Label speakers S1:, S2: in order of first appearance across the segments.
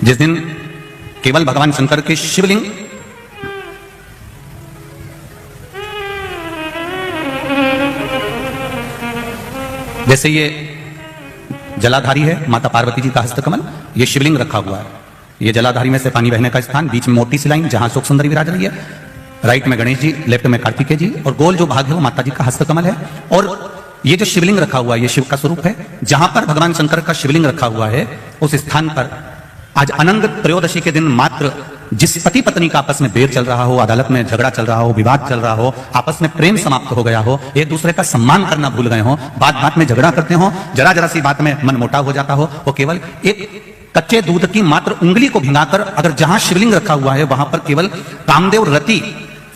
S1: जिस दिन केवल भगवान शंकर के शिवलिंग जैसे ये जलाधारी है, माता पार्वती जी का हस्तकमल, ये शिवलिंग रखा हुआ है, ये जलाधारी में से पानी बहने का स्थान, बीच में मोटी सी लाइन जहां अशोक सुंदरी विराज रही है, राइट में गणेश जी, लेफ्ट में कार्तिकेय जी, और गोल जो भाग है वो माता जी का हस्तकमल है। और ये जो शिवलिंग रखा हुआ है ये शिव का स्वरूप है। जहां पर भगवान शंकर का शिवलिंग रखा हुआ है उस स्थान पर आज अनंग त्रयोदशी के दिन मात्र जिस पति पत्नी का आपस में बैर चल रहा हो, अदालत में झगड़ा चल रहा हो, विवाद चल रहा हो, आपस में प्रेम समाप्त हो गया हो, एक दूसरे का सम्मान करना भूल गए हो, बात बात में झगड़ा करते हो, जरा जरा सी बात में मन मोटाव हो जाता हो, वो केवल एक कच्चे दूध की मात्र उंगली को भिंगाकर अगर जहां शिवलिंग रखा हुआ है वहां पर केवल कामदेव रति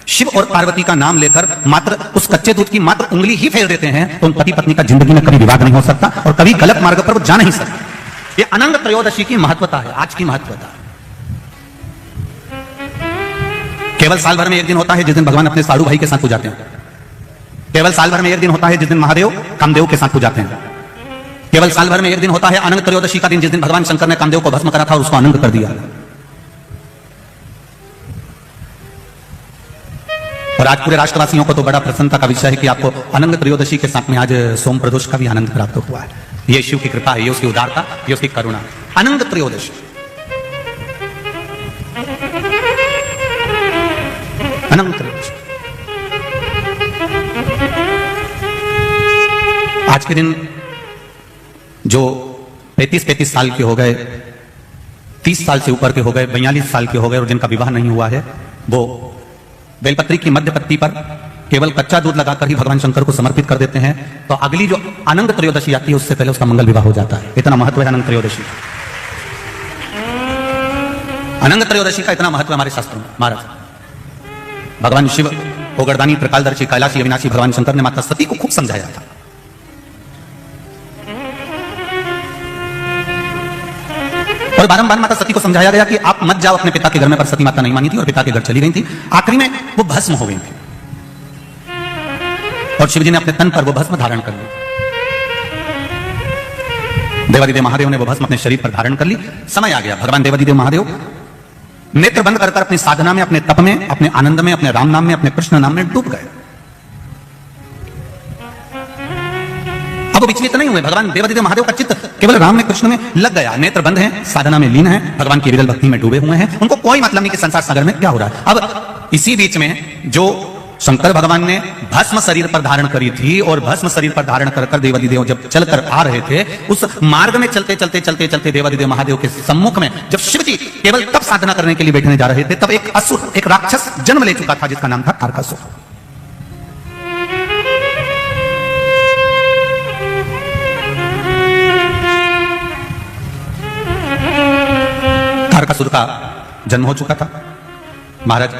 S1: शिव और पार्वती का नाम लेकर मात्र उस कच्चे दूध की मात्र उंगली ही फेर देते हैं तो उन पति पत्नी का जिंदगी में कभी विवाद नहीं हो सकता और कभी गलत मार्ग पर वो जा नहीं सकता। ये अनंग त्रयोदशी की महत्वता है, आज की महत्वता। केवल साल भर में एक दिन होता है जिस दिन भगवान अपने साड़ू भाई के साथ पूजाते हैं। केवल साल भर में एक दिन होता है जिस दिन महादेव कामदेव के साथ पूजाते हैं। केवल साल भर में एक दिन होता है अनंग त्रयोदशी का दिन जिस दिन भगवान शंकर ने कामदेव को भस्म करा था और उसको अनंग कर दिया। और आज पूरे राष्ट्रवासियों को तो बड़ा प्रसन्नता का विषय है कि आपको अनंग त्रयोदशी के साथ में आज सोम प्रदोष का भी आनंद प्राप्त हुआ है। ये शिव की कृपा है, ये उसकी उदारता, ये उसकी करुणा। अनंग त्रयोदशी, अनंग त्रयोदशी आज के दिन जो 35 साल के हो गए, 30 साल से ऊपर के हो गए, 42 साल के हो गए और जिनका विवाह नहीं हुआ है वो बेलपत्री की मध्य पत्ती पर केवल कच्चा दूध लगाकर ही भगवान शंकर को समर्पित कर देते हैं तो अगली जो अनंग त्रयोदशी आती है उससे पहले उसका मंगल विवाह हो जाता है। इतना महत्व है अनंग त्रयोदशी। अनंग त्रयोदशी का इतना महत्व हमारे शास्त्रों में। महाराज भगवान शिव को गर्दानी त्रिकालदर्शी कैलाशी अविनाशी भगवान शंकर ने माता सती को खूब समझाया था। और बारंबार माता सती को समझाया गया कि आप मत जाओ अपने पिता के घर में, पर सती माता नहीं मानी थी और पिता के घर चली गई थी। आखिरी में वो भस्म हो गई थी और शिवजी ने अपने तन पर वो भस्म धारण कर ली। देवादिदेव महादेव ने वो भस्म अपने शरीर पर धारण कर ली। समय आ गया, भगवान देवादिदेव महादेव नेत्र बंद कर अपनी साधना में, अपने तप में, अपने आनंद में, अपने राम नाम में, अपने कृष्ण नाम में डूब गए। अब वो विचलित नहीं हुए। भगवान देवादिदेव महादेव का चित्त केवल राम में, कृष्ण में लग गया। नेत्र बंद हैं, साधना में लीन है, भगवान की विरल भक्ति में डूबे हुए हैं। उनको कोई मतलब नहीं कि संसार सागर में क्या हो रहा है। अब इसी बीच में जो शंकर भगवान ने भस्म शरीर पर धारण करी थी और भस्म शरीर पर धारण कर देवादिदेव जब चलकर आ रहे थे, उस मार्ग में चलते चलते चलते चलते देवादिदेव महादेव के सम्मुख में जब शिव जी केवल तब साधना करने के लिए बैठने जा रहे थे तब एक असुर, एक राक्षस जन्म ले चुका था जिसका नाम था तारकासुर। तारकासुर का जन्म हो चुका था। महाराज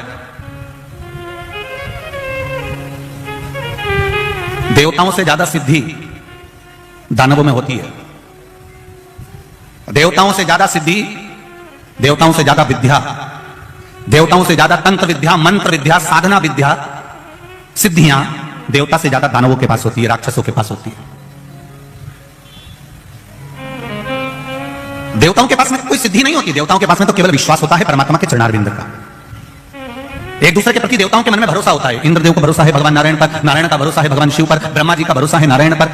S1: देवताओं से ज्यादा सिद्धि दानवों में होती है। देवताओं से ज्यादा सिद्धि, देवताओं से ज्यादा विद्या, देवताओं से ज्यादा तंत्र विद्या, मंत्र विद्या, साधना विद्या, सिद्धियां देवता से ज्यादा दानवों के पास होती है, राक्षसों के पास होती है। देवताओं के पास में कोई सिद्धि नहीं होती। देवताओं के पास में तो केवल विश्वास होता है परमात्मा के चरणारविंद का। एक दूसरे के प्रति देवताओं के मन में भरोसा होता है। इंद्रदेव को भरोसा है भगवान नारायण पर, नारायण का भरोसा है भगवान शिव पर, ब्रह्मा जी का भरोसा है नारायण पर,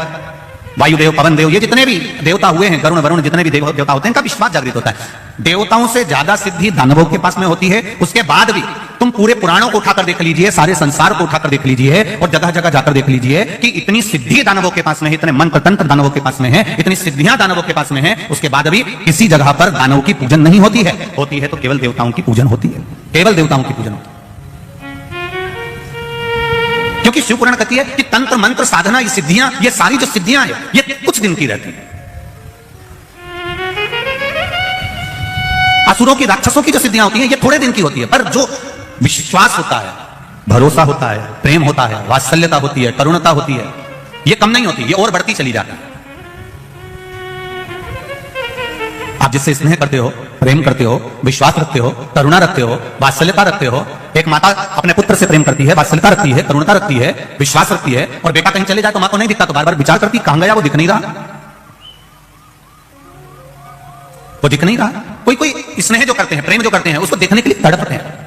S1: वायुदेव, पवन देव, ये जितने भी देवता हुए हैं, गरुण वरुण, जितने भी देवता होते हैं, इनका विश्वास जागृत होता है। देवताओं से ज्यादा सिद्धि दानवों के पास में होती है। उसके बाद भी तुम पूरे पुराणों को उठाकर देख लीजिए, सारे संसार को उठाकर देख लीजिए और जगह जगह जाकर देख लीजिए कि इतनी सिद्धि दानवों के पास में है, इतने मंत्र तंत्र दानवों के पास में है, इतनी सिद्धियां दानवों के पास में है, उसके बाद भी किसी जगह पर दानवों की पूजन नहीं होती है। होती है तो केवल देवताओं की पूजन होती है, केवल देवताओं की पूजन होती है। क्योंकि शिव पुराण कहती है कि तंत्र मंत्र साधना, ये सिद्धियां, ये सारी जो सिद्धियां है ये कुछ दिन की रहती है। असुरों की, राक्षसों की जो सिद्धियां होती हैं ये थोड़े दिन की होती है, पर जो विश्वास होता है, भरोसा होता है, प्रेम होता है, वात्सल्यता होती है, करुणता होती है, ये कम नहीं होती, ये और बढ़ती चली जाती है। आप जिससे स्नेह करते हो, प्रेम करते हो, विश्वास रखते हो, करुणा रखते हो, वात्सल्यता रखते हो। एक माता अपने पुत्र से प्रेम करती है, वात्सल्यता रखती है, करुणा रखती है, विश्वास रखती है, और बेटा कहीं चले जाए तो मां को नहीं दिखता तो बार बार विचार करती कहां गया, वो दिख नहीं रहा, वो दिख नहीं रहा। कोई स्नेह जो करते हैं, प्रेम जो करते हैं, उसको देखने के लिए तड़पते हैं।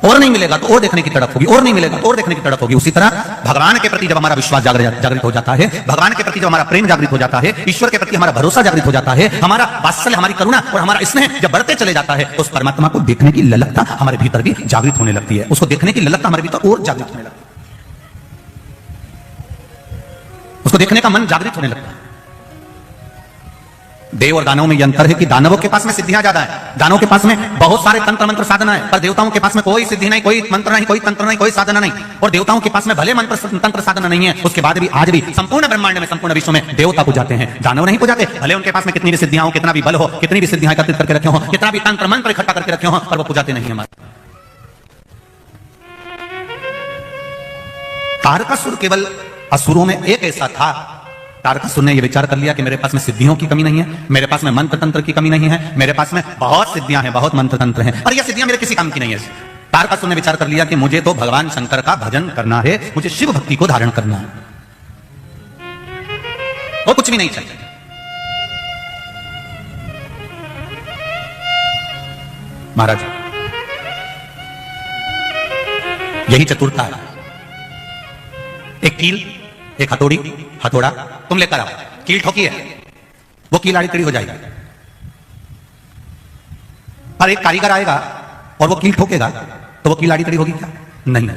S1: और नहीं मिलेगा तो और देखने की तड़प होगी, और नहीं मिलेगा तो और देखने की तड़प होगी। उसी तरह भगवान के प्रति जब हमारा विश्वास जागृत हो जाता है, भगवान के प्रति जब हमारा प्रेम जागृत हो जाता है, ईश्वर के प्रति हमारा भरोसा जागृत हो जाता है, हमारा वात्सल्य, हमारी करुणा और हमारा स्नेह जब बढ़ते चले जाता है, तो उस परमात्मा को देखने की ललकता हमारे भीतर भी जागृत होने लगती है। उसको देखने की ललकता हमारे भीतर और जागृत होने लगती है, उसको देखने का मन जागृत होने लगता है। देव और दानवों में यह अंतर है कि दानवों के पास में सिद्धियां ज्यादा है, दानवों के पास में बहुत सारे तंत्र मंत्र साधना है, पर देवताओं के पास में कोई सिद्धि नहीं, कोई मंत्र नहीं, कोई तंत्र नहीं, कोई साधना नहीं। और देवताओं के पास में भले मंत्र तंत्र साधना नहीं है, उसके बाद भी आज भी संपूर्ण ब्रह्मांड में, संपूर्ण विश्व में देवता पूजाते हैं, दानव नहीं पूजाते। भले उनके पास में कितनी भी सिद्धियां हो, कितना भी बल हो, कितनी भी सिद्धियां एकत्रित करके रखे हो, कितना भी तंत्र मंत्र इकट्ठा करके रखे हो, पर वो पूजाते नहीं हमारे। तारकासुर केवल असुरों में एक ऐसा था, तारकासुर ने यह विचार कर लिया कि मेरे पास में सिद्धियों की कमी नहीं है, मेरे पास में मंत्र तंत्र की कमी नहीं है, मेरे पास में बहुत सिद्धियां हैं, बहुत मंत्र तंत्र हैं, और यह सिद्धियां मेरे किसी काम की नहीं है। तारकासुर ने विचार कर लिया कि मुझे तो भगवान शंकर का भजन करना है, मुझे शिव भक्ति को धारण करना है, वो कुछ भी नहीं चाहिए। महाराज, यही चतुरता है। एक कील, एक हथौड़ी, हथौड़ा तुम लेकर आओ, कील ठोकी है, वो कील आड़ी टेढ़ी हो जाएगी। पर एक कारीगर आएगा और वो कील ठोकेगा तो वो कील आड़ी टेढ़ी होगी क्या? नहीं।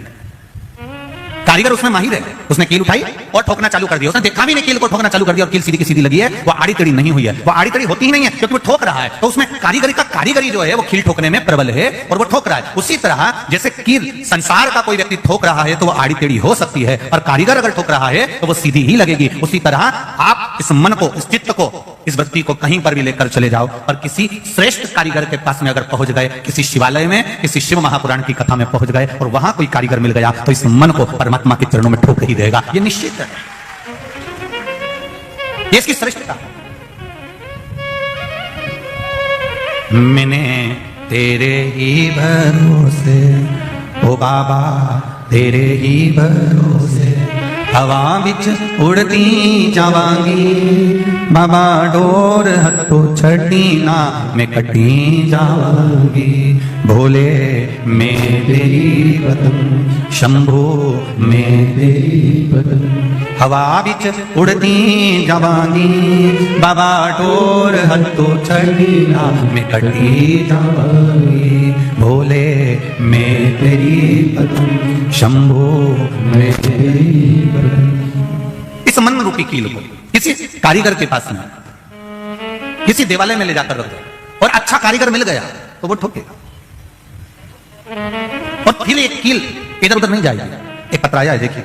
S1: कारीगर उसमें माहिर है, उसने कील उठाई और ठोकना चालू कर दिया, उसने देखा भी नहीं कील को ठोकना चालू कर दिया और कील सीधी की सीधी लगी है, वो आड़ी टेढ़ी नहीं हुई है, वो आड़ी टेढ़ी होती ही नहीं है क्योंकि वो ठोक रहा है। तो उसमें कारीगरी जो है वो कील ठोकने में प्रबल है और वो ठोक रहा है। उसी तरह जैसे कील संसार का कोई व्यक्ति ठोक रहा है तो वो आड़ी टेढ़ी हो सकती है, और कारीगर अगर ठोक रहा है तो वो सीधी ही लगेगी। उसी तरह आप इस मन को, इस चित्त को, इस वृत्ति को कहीं पर भी लेकर चले जाओ और किसी श्रेष्ठ कारीगर के पास में अगर पहुंच गए, किसी शिवालय में, किसी शिव महापुराण की कथा में पहुंच गए और वहां कोई कारीगर मिल गया तो इस मन को परमात्मा के चरणों में ठोक ही देगा, ये निश्चित है। ये इसकी श्रेष्ठता। मैंने तेरे ही भरोसे, ओ बाबा तेरे ही भरोसे, हवा बिच उड़ती जावांगी, बाबा डोर हथों छड़ी ना मैं कटी जावांगी, भोले मैं तेरी बदन, शंभो मैं तेरी बदन, हवा बिच उड़ती जावांगी, बाबा डोर हथों छड़ी ना मैं कटी जावांगी, भोले मैं तेरी बदन, शंभो मैं तेरी बदन। इस मन रूपी कील को किसी कारीगर के पास में, किसी देवालय में ले जाकर रख दो और अच्छा कारीगर मिल गया तो वो ठोकेगा, और फिर एक कील इधर उधर नहीं जाएगी। एक पतराया है, देखिए,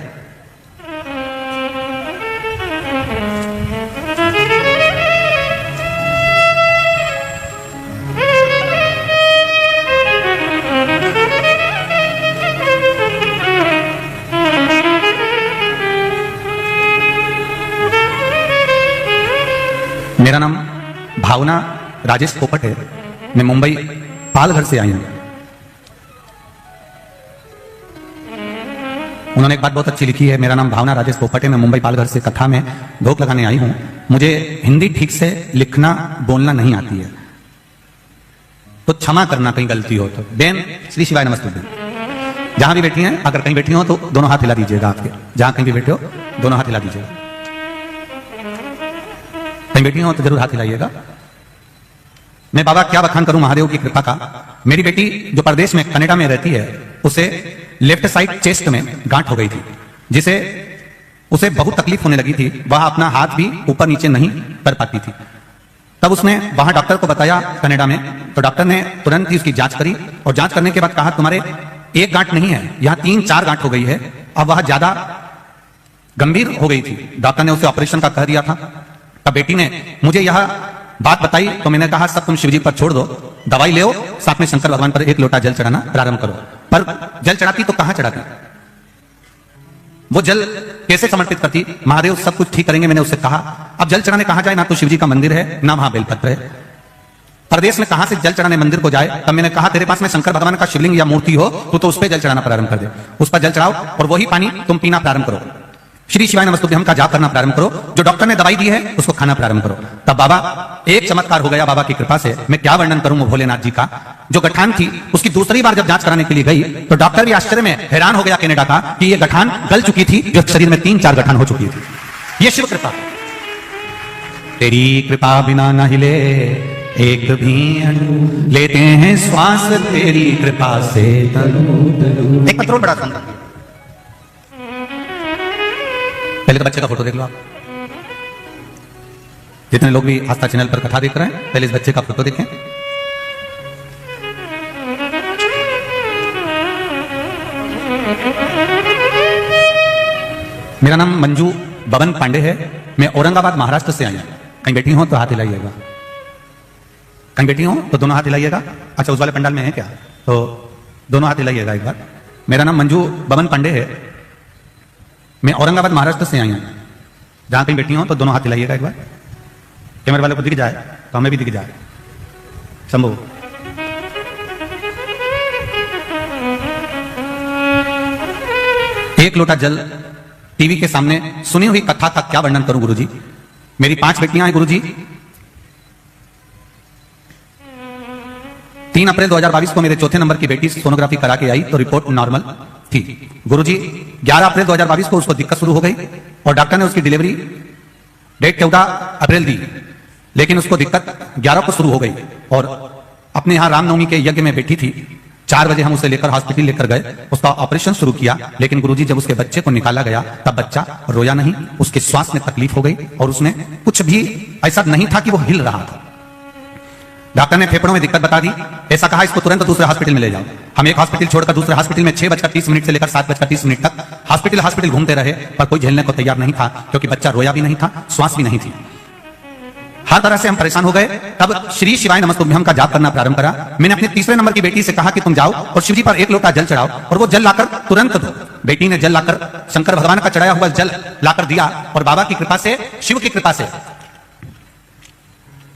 S1: मेरा नाम भावना राजेश पोपट है, मैं मुंबई पालघर से आई हूं। उन्होंने एक बात बहुत अच्छी लिखी है, मेरा नाम भावना राजेश पोपट है, मैं मुंबई पालघर से कथा में धोख लगाने आई हूं, मुझे हिंदी ठीक से लिखना बोलना नहीं आती है, तो क्षमा करना कहीं गलती हो तो। बेन, श्री शिवाय नमस्ते। बेन जहां भी बैठी हैं, अगर कहीं बैठी हो तो दोनों हाथ हिला दीजिएगा, आपके जहां कहीं भी बैठे हो दोनों हाथ हिला दीजिएगा, कहीं बैठी हो तो जरूर हाथ हिलाइएगा। मैं बाबा क्या बखान करूं महादेव की कृपा का। मेरी बेटी जो परदेश में कनाडा में रहती है, उसे लेफ्ट साइड चेस्ट में गांठ हो गई थी, जिसे उसे बहुत तकलीफ होने लगी थी, वह अपना हाथ भी ऊपर नीचे नहीं कर पाती थी। तब उसने वहां डॉक्टर को बताया कनाडा में, तो डॉक्टर ने तुरंत ही उसकी जांच करी और जांच करने के बाद कहा तुम्हारे एक गांठ नहीं है, यहां 3-4 गांठ हो गई है। अब वह ज्यादा गंभीर हो गई थी, डॉक्टर ने उसे ऑपरेशन का कह दिया था। तब बेटी ने मुझे यह बात बताई तो मैंने कहा सब तुम शिवजी पर छोड़ दो, दवाई ले, साथ में शंकर भगवान पर एक लोटा जल चढ़ाना प्रारंभ करो। पर जल चढ़ाती तो कहां चढ़ाती, वो जल कैसे समर्पित करती? महादेव सब कुछ ठीक करेंगे, मैंने उससे कहा। अब जल चढ़ाने कहां जाए, ना तो शिवजी का मंदिर है ना वहां बेलपत्र है, प्रदेश में कहां से जल चढ़ाने मंदिर को जाए? तब मैंने कहा तेरे पास में शंकर भगवान का शिवलिंग या मूर्ति हो तो उस पर जल चढ़ाना प्रारंभ कर दे, उस पर जल चढ़ाओ और वही पानी तुम पीना प्रारंभ करो। श्री शिवाय नमस्तुभ्यम का जाप करना प्रारंभ करो, जो डॉक्टर ने दवाई दी है उसको खाना प्रारंभ करो। तब बाबा एक चमत्कार हो गया बाबा की कृपा से, मैं क्या वर्णन करूं भोलेनाथ जी का। जो गठान थी उसकी दूसरी बार जब जांच कराने के लिए गई तो डॉक्टर भी आश्चर्य में हैरान हो गया कनाडा का कि ये गठान गल चुकी थी, जो शरीर में 3-4 गठान हो चुकी थी। ये शिव कृपा, तेरी कृपा बिना न हिले एक भी अणु, लेते हैं श्वास तेरी कृपा से तनु। एक पत्रों बड़ा सुंदर, पहले तो बच्चे का फोटो देख लो आप। जितने लोग भी आस्था चैनल पर कथा देख रहे हैं, पहले इस बच्चे का फोटो देखें। मेरा नाम मंजू बबन पांडे है, मैं औरंगाबाद महाराष्ट्र से आई हूं। कहीं बैठी हो तो हाथ हिलाइएगा, कहीं बैठी हो तो दोनों हाथ हिलाइएगा। अच्छा, उस वाले पंडाल में है क्या? तो दोनों हाथ हिलाइएगा एक बार। मेरा नाम मंजू बबन पांडे है, मैं औरंगाबाद महाराष्ट्र से आई हूं। जहां कहीं बैठी हो तो दोनों हाथ हिलाइएगा एक बार। कैमरे वाले को दिख जाए तो हमें भी दिख जाए। शंभू, एक लोटा जल टीवी के सामने सुनी हुई कथा का क्या वर्णन करूं गुरुजी। मेरी 5 बेटियां हैं गुरुजी। 3 अप्रैल 2022 को मेरे चौथे नंबर की बेटी सोनोग्राफी करा के आई तो रिपोर्ट नॉर्मल थी गुरुजी। 11 अप्रैल 2022 को उसको दिक्कत शुरू हो गई और डॉक्टर ने उसकी डिलीवरी डेट 14 अप्रैल दी, लेकिन उसको दिक्कत 11 को शुरू हो गई और अपने यहां रामनवमी के यज्ञ में बैठी थी। 4 बजे हम उसे लेकर हॉस्पिटल लेकर गए, उसका ऑपरेशन शुरू किया, लेकिन गुरुजी जब उसके बच्चे को निकाला गया तब बच्चा रोया नहीं, उसके श्वास में तकलीफ हो गई और उसमें कुछ भी ऐसा नहीं था कि वो हिल रहा था। डॉक्टर ने फेफड़ों में दिक्कत बता दी, ऐसा कहा इसको तुरंत दूसरे हॉस्पिटल में ले जाओ। हम एक हॉस्पिटल छोड़कर दूसरे हॉस्पिटल में 6:30 से लेकर 7:30 तक हॉस्पिटल घूमते रहे, पर कोई झेलने को तैयार नहीं था, क्योंकि बच्चा रोया भी नहीं था, श्वास भी नहीं थी। हर तरह से हम परेशान हो गए। तब श्री शिवाय नमस्तुभ्यम का जाप करना प्रारंभ करा। मैंने अपने तीसरे नंबर की बेटी से कहा कि तुम जाओ और शिव जी पर 1 लोटा जल चढ़ाओ और वो जल लाकर तुरंत दो। बेटी ने जल लाकर शंकर भगवान का चढ़ाया हुआ जल लाकर दिया और बाबा की कृपा से, शिव की कृपा से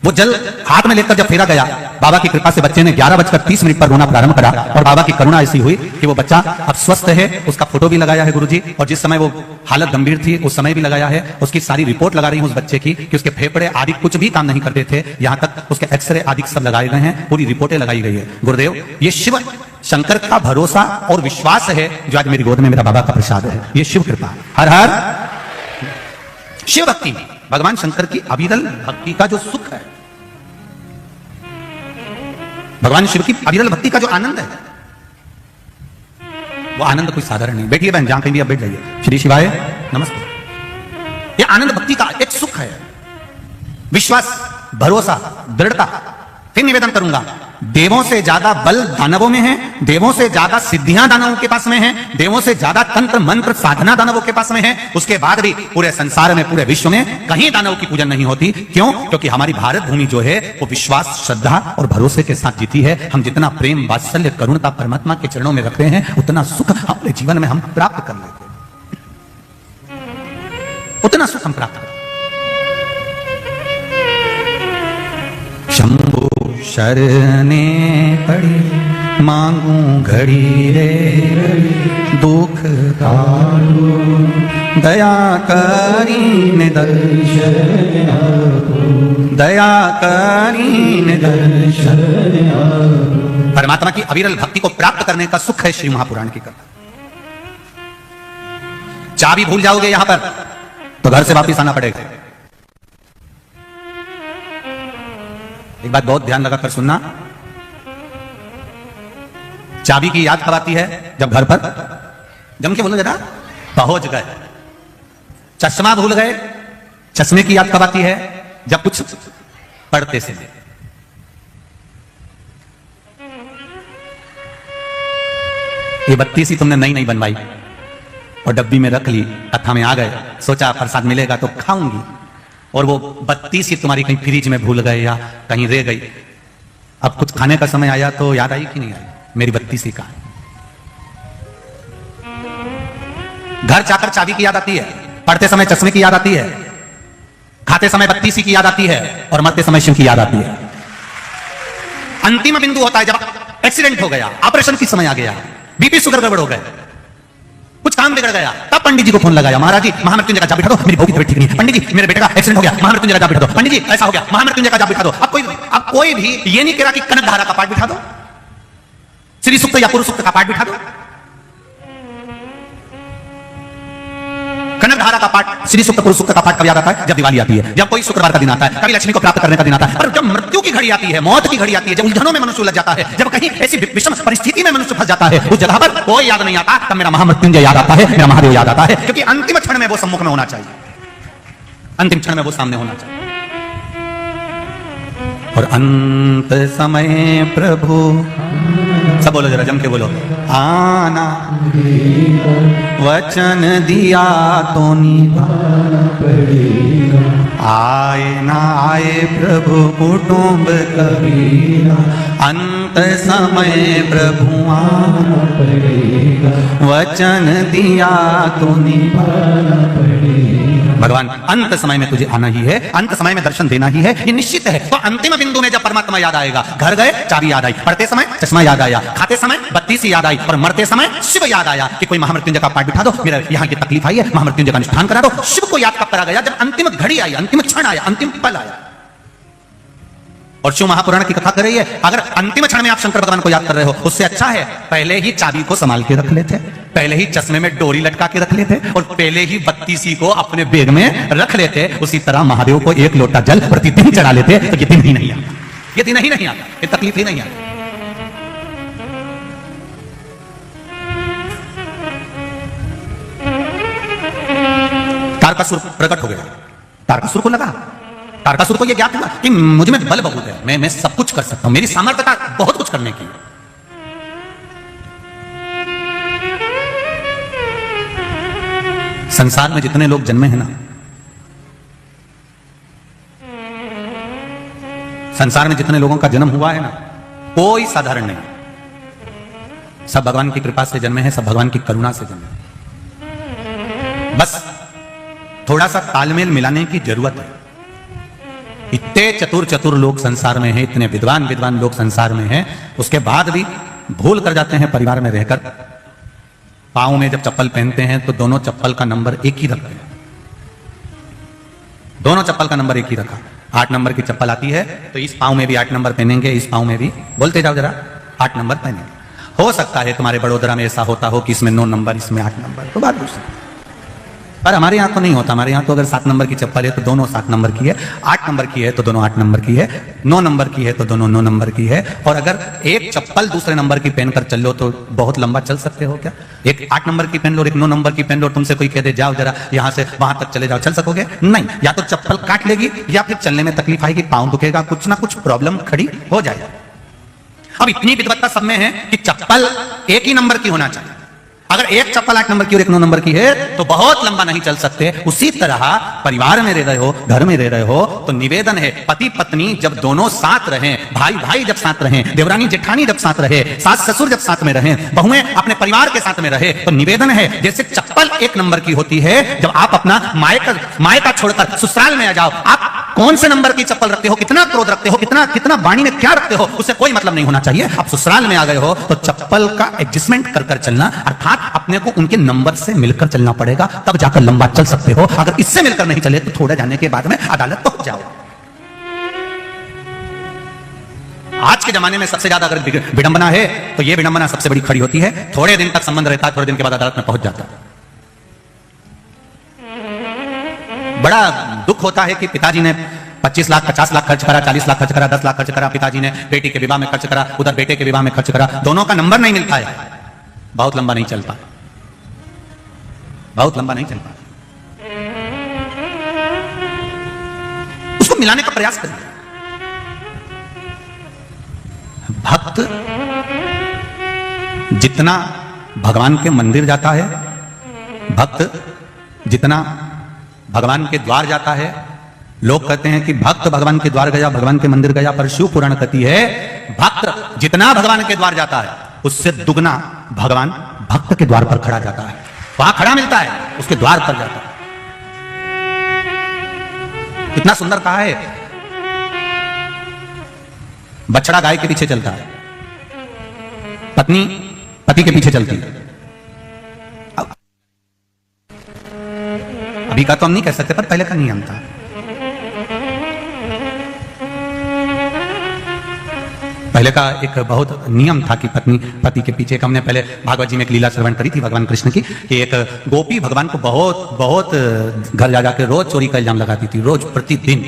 S1: वो जल हाथ में लेकर जब फेरा गया, बाबा की कृपा से बच्चे ने 11:30 पर रोना प्रारंभ करा और बाबा की करुणा ऐसी हुई कि वो बच्चा अब स्वस्थ है। उसका फोटो भी लगाया है गुरुजी, और जिस समय वो हालत गंभीर थी उस समय भी लगाया है। उसकी सारी रिपोर्ट लगा रही हूं उस बच्चे की कि उसके फेफड़े आदि कुछ भी काम नहीं करते थे, यहां तक उसके एक्सरे आदि सब लगाए गए हैं, पूरी रिपोर्टें लगाई गई है। गुरुदेव, ये शिव शंकर का भरोसा और विश्वास है जो आज मेरी गोद में मेरा बाबा का प्रसाद है। ये शिव कृपा। हर हर शिव भक्ति में भगवान शंकर की अविरल भक्ति का जो सुख है, भगवान शिव की अविरल भक्ति का जो आनंद है, वो आनंद कोई साधारण नहीं। बैठिए बहन, जहां कहीं भी आप बैठ जाइए। श्री शिवाय नमस्ते। ये आनंद भक्ति का एक सुख है, विश्वास, भरोसा, दृढ़ता। फिर निवेदन करूंगा, देवों से ज्यादा बल दानवों में है, देवों से ज्यादा सिद्धियां दानवों के पास में है, देवों से ज्यादा तंत्र मंत्र साधना दानवों के पास में है। उसके बाद भी पूरे संसार में, पूरे विश्व में कहीं दानव की पूजन नहीं होती। क्यों? क्योंकि हमारी भारत भूमि जो है वो विश्वास, श्रद्धा और भरोसे के साथ जीती है। हम जितना प्रेम, वात्सल्य, करुणता परमात्मा के चरणों में रखते हैं, उतना सुख अपने जीवन में हम प्राप्त कर लेते हैं, उतना सुख हम प्राप्त करते हैं। शंभु शरणे पड़ी मांगू घड़ी रे दुख कालू, दया करीन दर्शन, दया करीन दर्शन। परमात्मा की अविरल भक्ति को प्राप्त करने का सुख है श्री महापुराण की कथा। चाबी भूल जाओगे यहां पर तो घर से वापिस आना पड़ेगा। एक बात बहुत ध्यान लगाकर सुनना, चाबी की याद कब आती है? जब घर पर जम के बोलो जरा पहुंच गए। चश्मा भूल गए, चश्मे की याद कब आती है? जब कुछ पढ़ते से। ये बत्ती सी तुमने नई नई बनवाई और डब्बी में रख ली, कथा में आ गए, सोचा प्रसाद मिलेगा तो खाऊंगी, और वो 32 ही तुम्हारी कहीं फ्रिज में भूल गए या कहीं रह गई। अब कुछ खाने का समय आया तो याद आई कि नहीं आई? मेरी 32 ही कहां है? घर जाकर चाबी की याद आती है, पढ़ते समय चश्मे की याद आती है, खाते समय 32 की याद आती है और मरते समय शिव की याद आती है। अंतिम बिंदु होता है जब एक्सीडेंट हो गया, ऑपरेशन की समय आ गया, बीपी शुगर गड़बड़ हो गए, कुछ काम बिगड़ गया, तब पंडित जी को फोन लगाया, महाराज जी महामृत्युंजय का जाप बिठा दो, मेरी बहू की तबीयत ठीक नहीं है, पंडित जी मेरे बेटे का एक्सीडेंट हो गया, महामृत्युंजय का जाप बिठा दो, पंडित जी ऐसा हो गया, महामृत्युंजय का जाप बिठा दो। अब कोई भी ये नहीं कह रहा कि कनक धारा का पाठ बिठा दो, श्री सूक्त या पुरुष सूक्त का पाठ बिठा दो। कनक धारा का पाठ, श्री सूक्त पुरुष सूक्त का पाठ कब याद आता है? जब दिवाली आती है, जब कोई शुक्रवार का दिन आता है, कभी लक्ष्मी को प्राप्त करने का दिन आता है। पर जब मृत्यु की घड़ी आती है, मौत की घड़ी आती है, जब उलझनों में मनुष्य उलझ जाता है, जब कहीं ऐसी विषम परिस्थिति में मनुष्य फंस जाता है, उस जगह पर कोई याद नहीं आता, तब मेरा महामृत्युंजय याद आता है, मेरा महादेव याद आता है। क्योंकि अंतिम क्षण में वो सम्मुख में होना चाहिए, अंतिम क्षण में वो सामने होना चाहिए। और अंत समय प्रभु, सब बोलो जरा जम के बोलो, आना वचन दिया तो निभाना पड़ेगा, आए ना आए प्रभु कुटुंब कबीरा, अंत समय प्रभु आना पड़ेगा, वचन दिया तो निभाना पड़ेगा। भगवान अंत समय में तुझे आना ही है, अंत समय में दर्शन देना ही है, ये निश्चित है। तो अंतिम बिंदु में जब परमात्मा याद आएगा, घर गए चाबी याद आई, पढ़ते समय चश्मा याद आया, खाते समय बत्ती सी याद आई, और मरते समय शिव याद आया कि कोई महामृत्युंजय का पाठ बिठा दो, मेरा यहाँ की तकलीफ आई है, महामृत्युंजय का अनुष्ठान करा दो। शिव को याद कब करा गया? जब अंतिम घड़ी आई, अंतिम क्षण आया, अंतिम पल आया। और शिव महापुराण की कथा कर रही है, अगर अंतिम क्षण में आप शंकर भगवान को याद कर रहे हो, उससे अच्छा है पहले ही चाबी को संभाल के रख लेते, पहले ही चश्मे में डोरी लटका के रख लेते, और पहले ही बत्तीसी को अपने बैग में रख लेते। उसी तरह महादेव को एक लोटा जल प्रतिदिन चढ़ा लेते, तो ये दिन ही नहीं आता, ये दिन ही नहीं आता, ये तकलीफ ही नहीं आती। तारकासुर प्रकट हो गया, तारकासुर को लगा, तारकासुर को यह ज्ञात हुआ कि मुझ में बल बहुत है, मैं सब कुछ कर सकता हूं, मेरी सामर्थ्यता बहुत कुछ करने की। संसार में जितने लोग जन्मे हैं ना, संसार में जितने लोगों का जन्म हुआ है ना, कोई साधारण नहीं, सब भगवान की कृपा से जन्मे हैं, सब भगवान की करुणा से जन्मे। बस थोड़ा सा तालमेल मिलाने की जरूरत है। इतने चतुर चतुर लोग संसार में हैं, इतने विद्वान विद्वान लोग संसार में हैं, उसके बाद भी भूल कर जाते हैं परिवार में रहकर। पांव में जब चप्पल पहनते हैं तो दोनों चप्पल का नंबर एक ही रखते हैं, दोनों चप्पल का नंबर एक ही रखा। 8 नंबर की चप्पल आती है तो इस पांव में भी 8 नंबर पहनेंगे, इस पांव में भी, बोलते जाओ जरा, 8 नंबर पहनेंगे। हो सकता है तुम्हारे बड़ोदरा में ऐसा होता हो कि इसमें 9 नंबर, इसमें 8 नंबर, तो बात दूसरी। पर हमारे यहाँ तो नहीं होता, हमारे यहाँ तो अगर 7 नंबर की चप्पल है तो दोनों 7 नंबर की है, 8 नंबर की है तो दोनों 8 नंबर की है, 9 नंबर की है तो दोनों 9 नंबर की है। और अगर एक चप्पल दूसरे नंबर की पहनकर चल लो तो बहुत लंबा चल सकते हो क्या? एक 8 नंबर की पहन लो और एक 9 नंबर की पहन लो, तुमसे कोई कह दे जाओ जरा यहाँ से वहां तक चले जाओ, चल सकोगे? नहीं, या तो चप्पल काट लेगी या फिर चलने में तकलीफ आएगी, पाँव दुखेगा, कुछ ना कुछ प्रॉब्लम खड़ी हो जाएगी। अब इतनी विद्वत्ता सब में है कि चप्पल एक ही नंबर की होना चाहिए। अगर एक चप्पल 8 नंबर की और एक 9 नंबर की है तो बहुत लंबा नहीं चल सकते। उसी तरह परिवार में रह रहे हो, घर में रह रहे हो, तो निवेदन है, पति पत्नी जब दोनों साथ रहें, भाई भाई जब साथ रहें, देवरानी जेठानी जब साथ रहे, सास ससुर जब साथ में रहें, बहुएं अपने परिवार के साथ में रहे, तो निवेदन है जैसे चप्पल 1 नंबर की होती है, जब आप अपना मायका छोड़कर ससुराल में आ जाओ, आप कौन से नंबर की चप्पल रखते हो, कितना क्रोध रखते हो, कितना वाणी में क्या रखते हो, उससे कोई मतलब नहीं होना चाहिए। आप ससुराल में आ गए हो तो चप्पल का एडजस्टमेंट कर चलना, अर्थात अपने को उनके नंबर से मिलकर चलना पड़ेगा, तब जाकर लंबा चल सकते हो। अगर इससे मिलकर नहीं चले तो थोड़ा जाने के बाद में अदालत पहुंच जाओ। आज के जमाने में सबसे ज्यादा अगर विडंबना है तो यह विडंबना सबसे बड़ी खड़ी होती है, थोड़े दिन तक संबंध रहता है, थोड़े दिन के बाद अदालत में पहुंच जाता है। बड़ा दुख होता है कि पिताजी ने 25 लाख 50 लाख खर्च करा, 40 लाख खर्च करा, 10 लाख खर्च करा, पिताजी ने बेटी के विवाह में खर्च करा, उधर बेटे के विवाह में खर्च करा, दोनों का नंबर नहीं मिलता है, बहुत लंबा नहीं चलता, बहुत लंबा नहीं चलता। उसको मिलाने का प्रयास करिए। भक्त जितना भगवान के मंदिर जाता है, भक्त जितना भगवान के द्वार जाता है, लोग कहते हैं कि भक्त भगवान के द्वार गया, भगवान के मंदिर गया, पर शिव पुराण कहती है भक्त जितना भगवान के द्वार जाता है उससे दुगना भगवान भक्त के द्वार पर खड़ा जाता है, वहां खड़ा मिलता है, उसके द्वार पर जाता है। कितना सुंदर कहा है, बछड़ा गाय के पीछे चलता है, पत्नी पति के पीछे चलती है। अभी का तो हम नहीं कह सकते, पर पहले का नियम था। पहले का एक बहुत नियम था कि पत्नी पति के पीछे, हमने पहले भागवत जी में एक लीला श्रवण करी थी भगवान कृष्ण की, कि एक गोपी भगवान को बहुत बहुत घर जा जाकर रोज चोरी का इल्जाम लगाती थी, रोज प्रतिदिन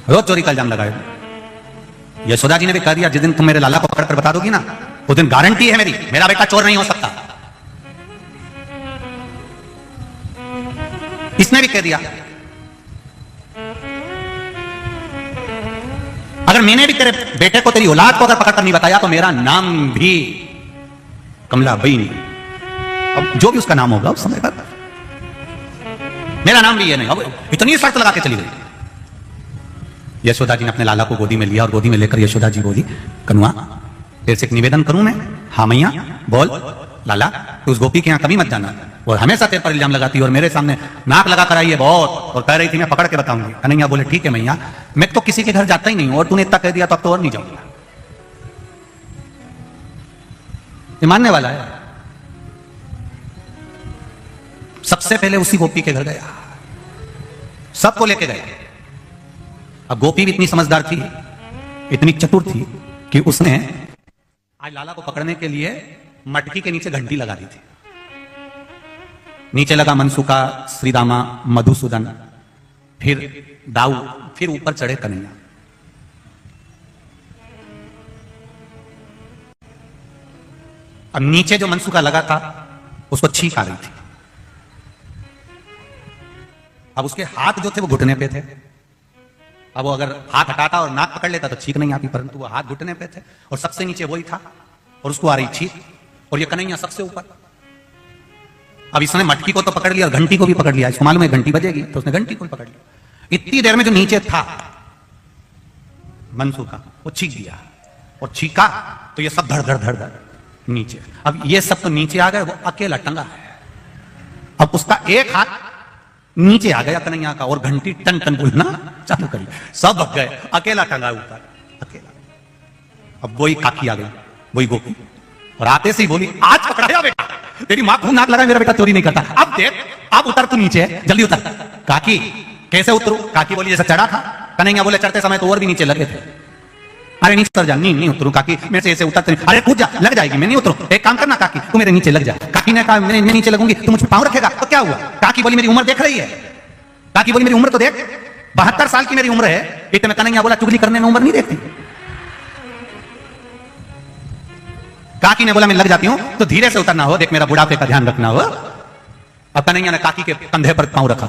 S1: रोज चोरी का इल्जाम लगाए। यशोदा जी ने भी कह दिया, जिस दिन तुम मेरे लाला को पकड़ कर बता दोगी ना, उस दिन गारंटी है मेरी, मेरा बेटा चोर नहीं हो सकता। इसने भी कह दिया, अगर मैंने भी तेरे बेटे को, तेरी औलाद को अगर पकड़ कर नहीं बताया तो मेरा नाम भी कमलाबाई नहीं। अब जो भी उसका नाम होगा उस समय पर मेरा नाम भी ये नहीं। अब इतनी शर्त लगा के चली गई। यशोदा जी ने अपने लाला को गोदी में लिया और गोदी में लेकर यशोदा जी बोली, कनुआ तेरे से एक निवेदन करूं मैं? हाँ मैया बोल। लाला तो उस गोपी के यहाँ कभी मत जाना, और हमेशा तेरे पर इल्जाम लगाती है और मेरे सामने नाक लगा कर आई है बहुत, और कह रही थी मैं पकड़ के बताऊंगी। कन्हैया बोले ठीक है मैया, मैं तो किसी के घर जाता ही नहीं हूं और तूने इतना कह दिया तो अब तो और नहीं जाऊंगा। ये मानने वाला है। सबसे पहले उसी गोपी के घर गया, सबको लेके गया। अब गोपी भी इतनी समझदार थी, इतनी चतुर थी कि उसने आज लाला को पकड़ने के लिए मटकी के नीचे घंटी लगा दी थी। नीचे लगा मनसुका, श्रीदामा, मधुसूदन, फिर दाऊ, फिर ऊपर चढ़े कन्हैया। अब नीचे जो मनसुका लगा था उसको छींक आ रही थी। अब उसके हाथ जो थे वो घुटने पे थे। अब वो अगर हाथ हटाता और नाक पकड़ लेता तो छींक नहीं आती, परंतु वो हाथ घुटने पे थे और सबसे नीचे वही था और उसको आ रही छींक, और ये कन्हैया सबसे ऊपर। अब इसने मटकी को तो पकड़ लिया और घंटी को भी पकड़ लिया, इसको मालूम है घंटी बजेगी, तो उसने घंटी को भी पकड़ लिया। इतनी देर में जो नीचे था मनसुका वो छींक दिया, और छींका तो ये सब धड़ धड़ धड़ धड़ नीचे। अब ये सब तो नीचे आ गए, वो अकेला टंगा है। अब उसका एक हाथ नीचे आ गया कन्हैया का, और घंटी टन टन बोलना चालू करी, सब भग गए, अकेला टंगा ऊपर, अकेला। अब वही काकी आ गई, वही गोपी, और आते से ही बोली, आज पकड़ाया बेटा, तेरी मां खूब नाक लगा, मेरा बेटा चोरी नहीं करता। अब देख, अब उतर, तू नीचे है, जल्दी उतर। काकी कैसे उतरू? काकी बोली जैसे चढ़ा था। कन्हैया बोले चढ़ते समय तो और भी नीचे लगे थे। अरे नीचे उतर जा। नहीं उतरू काकी, मेरे से ऐसे उतरते नहीं। अरे कूद जा, लग जाएगी, मैं नहीं उतरू। एक काम करना काकी, तू मेरे नीचे लग जा। काकी ने कहा मैं नीचे लगूंगी, तू मुझ पर पांव रखेगा तो क्या हुआ? काकी बोली मेरी उम्र देख रही है। काकी बोली मेरी उम्र तो देख, 72 साल की मेरी उम्र है। इतने में कन्हैया बोला चुगली करने में उम्र नहीं देखती। काकी ने बोला मैं लग जाती हूं तो धीरे से उतरना हो, देख मेरा बुढ़ापे का ध्यान रखना हो। अब कन्हैया ने काकी के कंधे पर पांव रखा,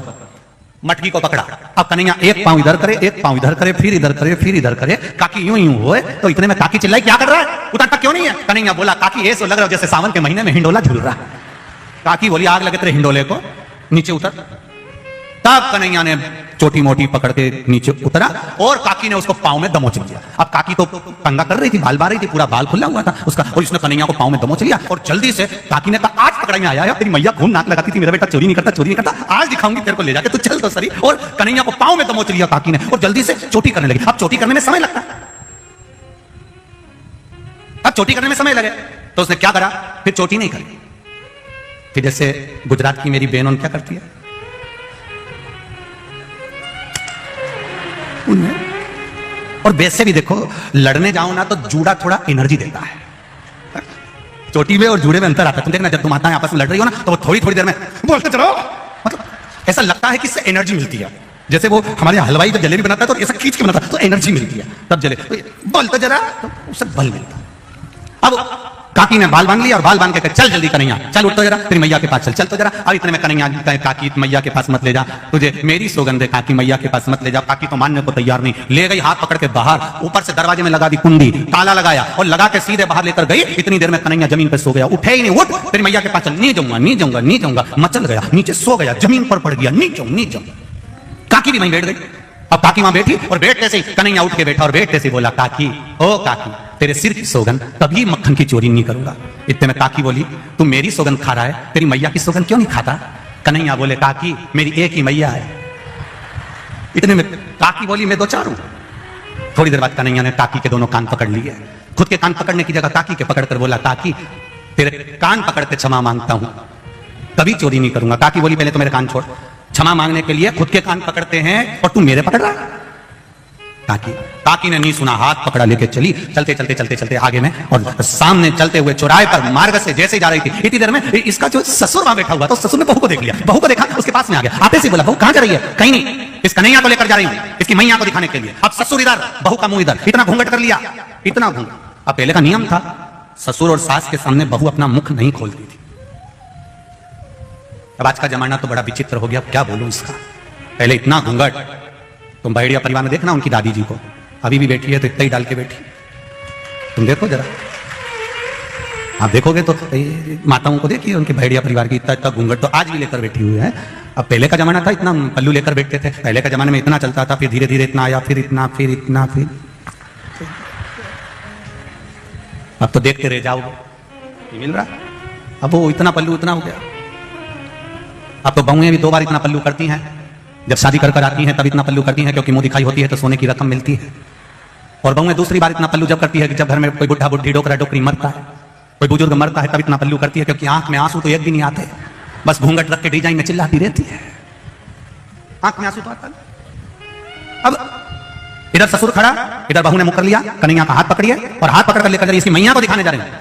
S1: मटकी को पकड़ा। अब कन्हैया एक पांव इधर करे, एक पांव इधर करे, फिर इधर करे, फिर इधर करे। काकी यूं यूं होए तो इतने में काकी चिल्लाई क्या कर रहा है, उतरता क्यों नहीं है? कन्हैया बोला काकी ऐसे लग रहा है जैसे सावन के महीने में हिंडोला झूल रहा है। काकी बोली आग लगे तेरे हिंडोले को, नीचे उतर। तब कन्हैया ने छोटी मोटी पकड़ के नीचे उतरा और काकी ने उसको पांव में दमोच लिया। अब काकी तो कंगा कर रही थी, बाल बार रही थी, पूरा बाल खुला हुआ था उसका, और इसने कन्हैया को पांव में दमोच लिया। और जल्दी से काकी ने कहा आज पकड़ में आया है, तेरी मैया खूब नाक लगाती थी, मेरा बेटा चोरी नहीं करता, चोरी नहीं करता, आज दिखाऊंगी तेरे को, ले जाके तू चल तो सही। और कन्हैया को पांव में दमोच लिया काकी ने, और जल्दी से चोटी करने लगी। अब चोटी करने में समय लगता, अब चोटी करने में समय लगे तो उसने क्या करा, फिर चोटी नहीं करी। फिर जैसे गुजरात की मेरी बहन क्या करती है, और वैसे भी देखो लड़ने जाओ ना तो जूड़ा थोड़ा एनर्जी देता है। चोटी में और जूड़े में अंतर आता है। तुम देखना जब तुम माताएं आपस में लड़ रही हो ना तो वो थोड़ी थोड़ी देर में बोलते चलो, मतलब ऐसा लगता है कि इससे एनर्जी मिलती है। जैसे वो हमारे हलवाई जब जलेबी बनाता है तो ऐसा खींच के बनाता है तो एनर्जी मिलती है, तब जले बोलते जरा तो उससे बल मिलता है। अब काकी ने बाल बांध लिया और बाल बांध के चल जल्दी कन्हैया, चल उठ तो जरा, तेरी मैया के पास चल, चल तो जरा। अब इतने में कन्हैया काकी मैया के पास मत ले जा, तुझे मेरी सौगंध है, काकी मैया के पास मत ले जा। काकी तो मानने को तैयार नहीं, ले गई हाथ पकड़ के बाहर, ऊपर से दरवाजे में लगा दी कुंडी, ताला लगाया और लगा के सीधे बाहर लेकर गई। इतनी देर में कन्हैया जमीन पर सो गया, उठे ही नहीं, उठ तेरी मैया के पास चल। नहीं जाऊंगा, नहीं जाऊंगा, नहीं जाऊंगा, मचल गया, नीचे सो गया, जमीन पर पड़ गया, नहीं जाऊं, नहीं जाऊं। काकी भी वहीं बैठ गई। अब काकी वहां बैठी और बैठते से कन्हैया उठ के बैठा और बैठते से बोला काकी, ओ काकी तेरे सिर की सौगंध, कभी मक्खन की चोरी नहीं करूंगा। इतने में काकी बोली तू मेरी सौगंध खा रहा है, तेरी मैया की सौगंध क्यों नहीं खाता? कन्हैया बोले काकी मेरी एक ही मैया है। इतने में काकी बोली मैं दो चार हूं। थोड़ी देर बाद कन्हैया ने काकी के दोनों कान पकड़ लिए, खुद के कान पकड़ने की जगह काकी के पकड़कर बोला काकी तेरे कान पकड़ के क्षमा मांगता हूं, कभी चोरी नहीं करूंगा। काकी बोली पहले तो मेरे कान छोड़। क्षमा मांगने के लिए खुद के कान पकड़ते हैं और तू मेरे पकड़ रहा। काकी ने नहीं सुना, हाथ पकड़ा लेके चली। चलते चलते चलते चलते आगे में और सामने चलते हुए चौराहे पर मार्ग से जैसे जा रही थी, इतनी देर में इसका जो ससुर वहां बैठा हुआ, तो ससुर ने बहू को देख लिया। बहू को देखा, उसके पास में आ गया। आते से बोला, बहू कहां जा रही है? कहीं नहीं, इस कन्हैया को लेकर जा रही हूं, इसकी मैया को दिखाने के लिए। अब ससुर इधर, बहू का मुंह इधर, इतना घूंघट कर लिया, इतना घूंघट। अब पहले का नियम था, ससुर और सास के सामने बहू अपना मुख नहीं खोलती थी। अब आज का जमाना तो बड़ा विचित्र हो गया, क्या बोलूं इसका। पहले इतना घूंघट। तुम भेड़िया परिवार में देखना उनकी दादी जी को, अभी भी बैठी है तो इतना ही डाल के बैठी। तुम देखो जरा, आप देखोगे तो माताओं को देखिए, उनके भेड़िया परिवार की इतना इतना घूंघट तो आज भी लेकर बैठी हुई है। अब पहले का जमाना था इतना पल्लू लेकर बैठते थे। पहले का जमाने में इतना चलता था, फिर धीरे धीरे इतना आया, फिर इतना, फिर इतना, फिर अब तो देखते रह जाओगे, मिल रहा। अब वो इतना पल्लू इतना हो गया। अब तो बहुएं भी 2 बार इतना पल्लू करती हैं। जब शादी कर आती हैं तब इतना पल्लू करती हैं, क्योंकि मुंह दिखाई होती है तो सोने की रकम मिलती है। और बहुएं दूसरी बार इतना पल्लू जब करती है कि जब घर में कोई बुढ़ा बुढ़ी डोकरा डोकरी मरता है, कोई बुजुर्ग मरता है, तब इतना पल्लू करती है, क्योंकि आंख में आंसू तो एक भी नहीं आते, बस घूंघट रख के डिजाइन में चिल्लाती रहती है, आंख में आंसू तो आता। अब इधर ससुर खड़ा, इधर बहू ने मुकर लिया, कन्हैया का हाथ पकड़िए और हाथ पकड़ कर लेकर इसकी मैया को दिखाने जा रहे हैं।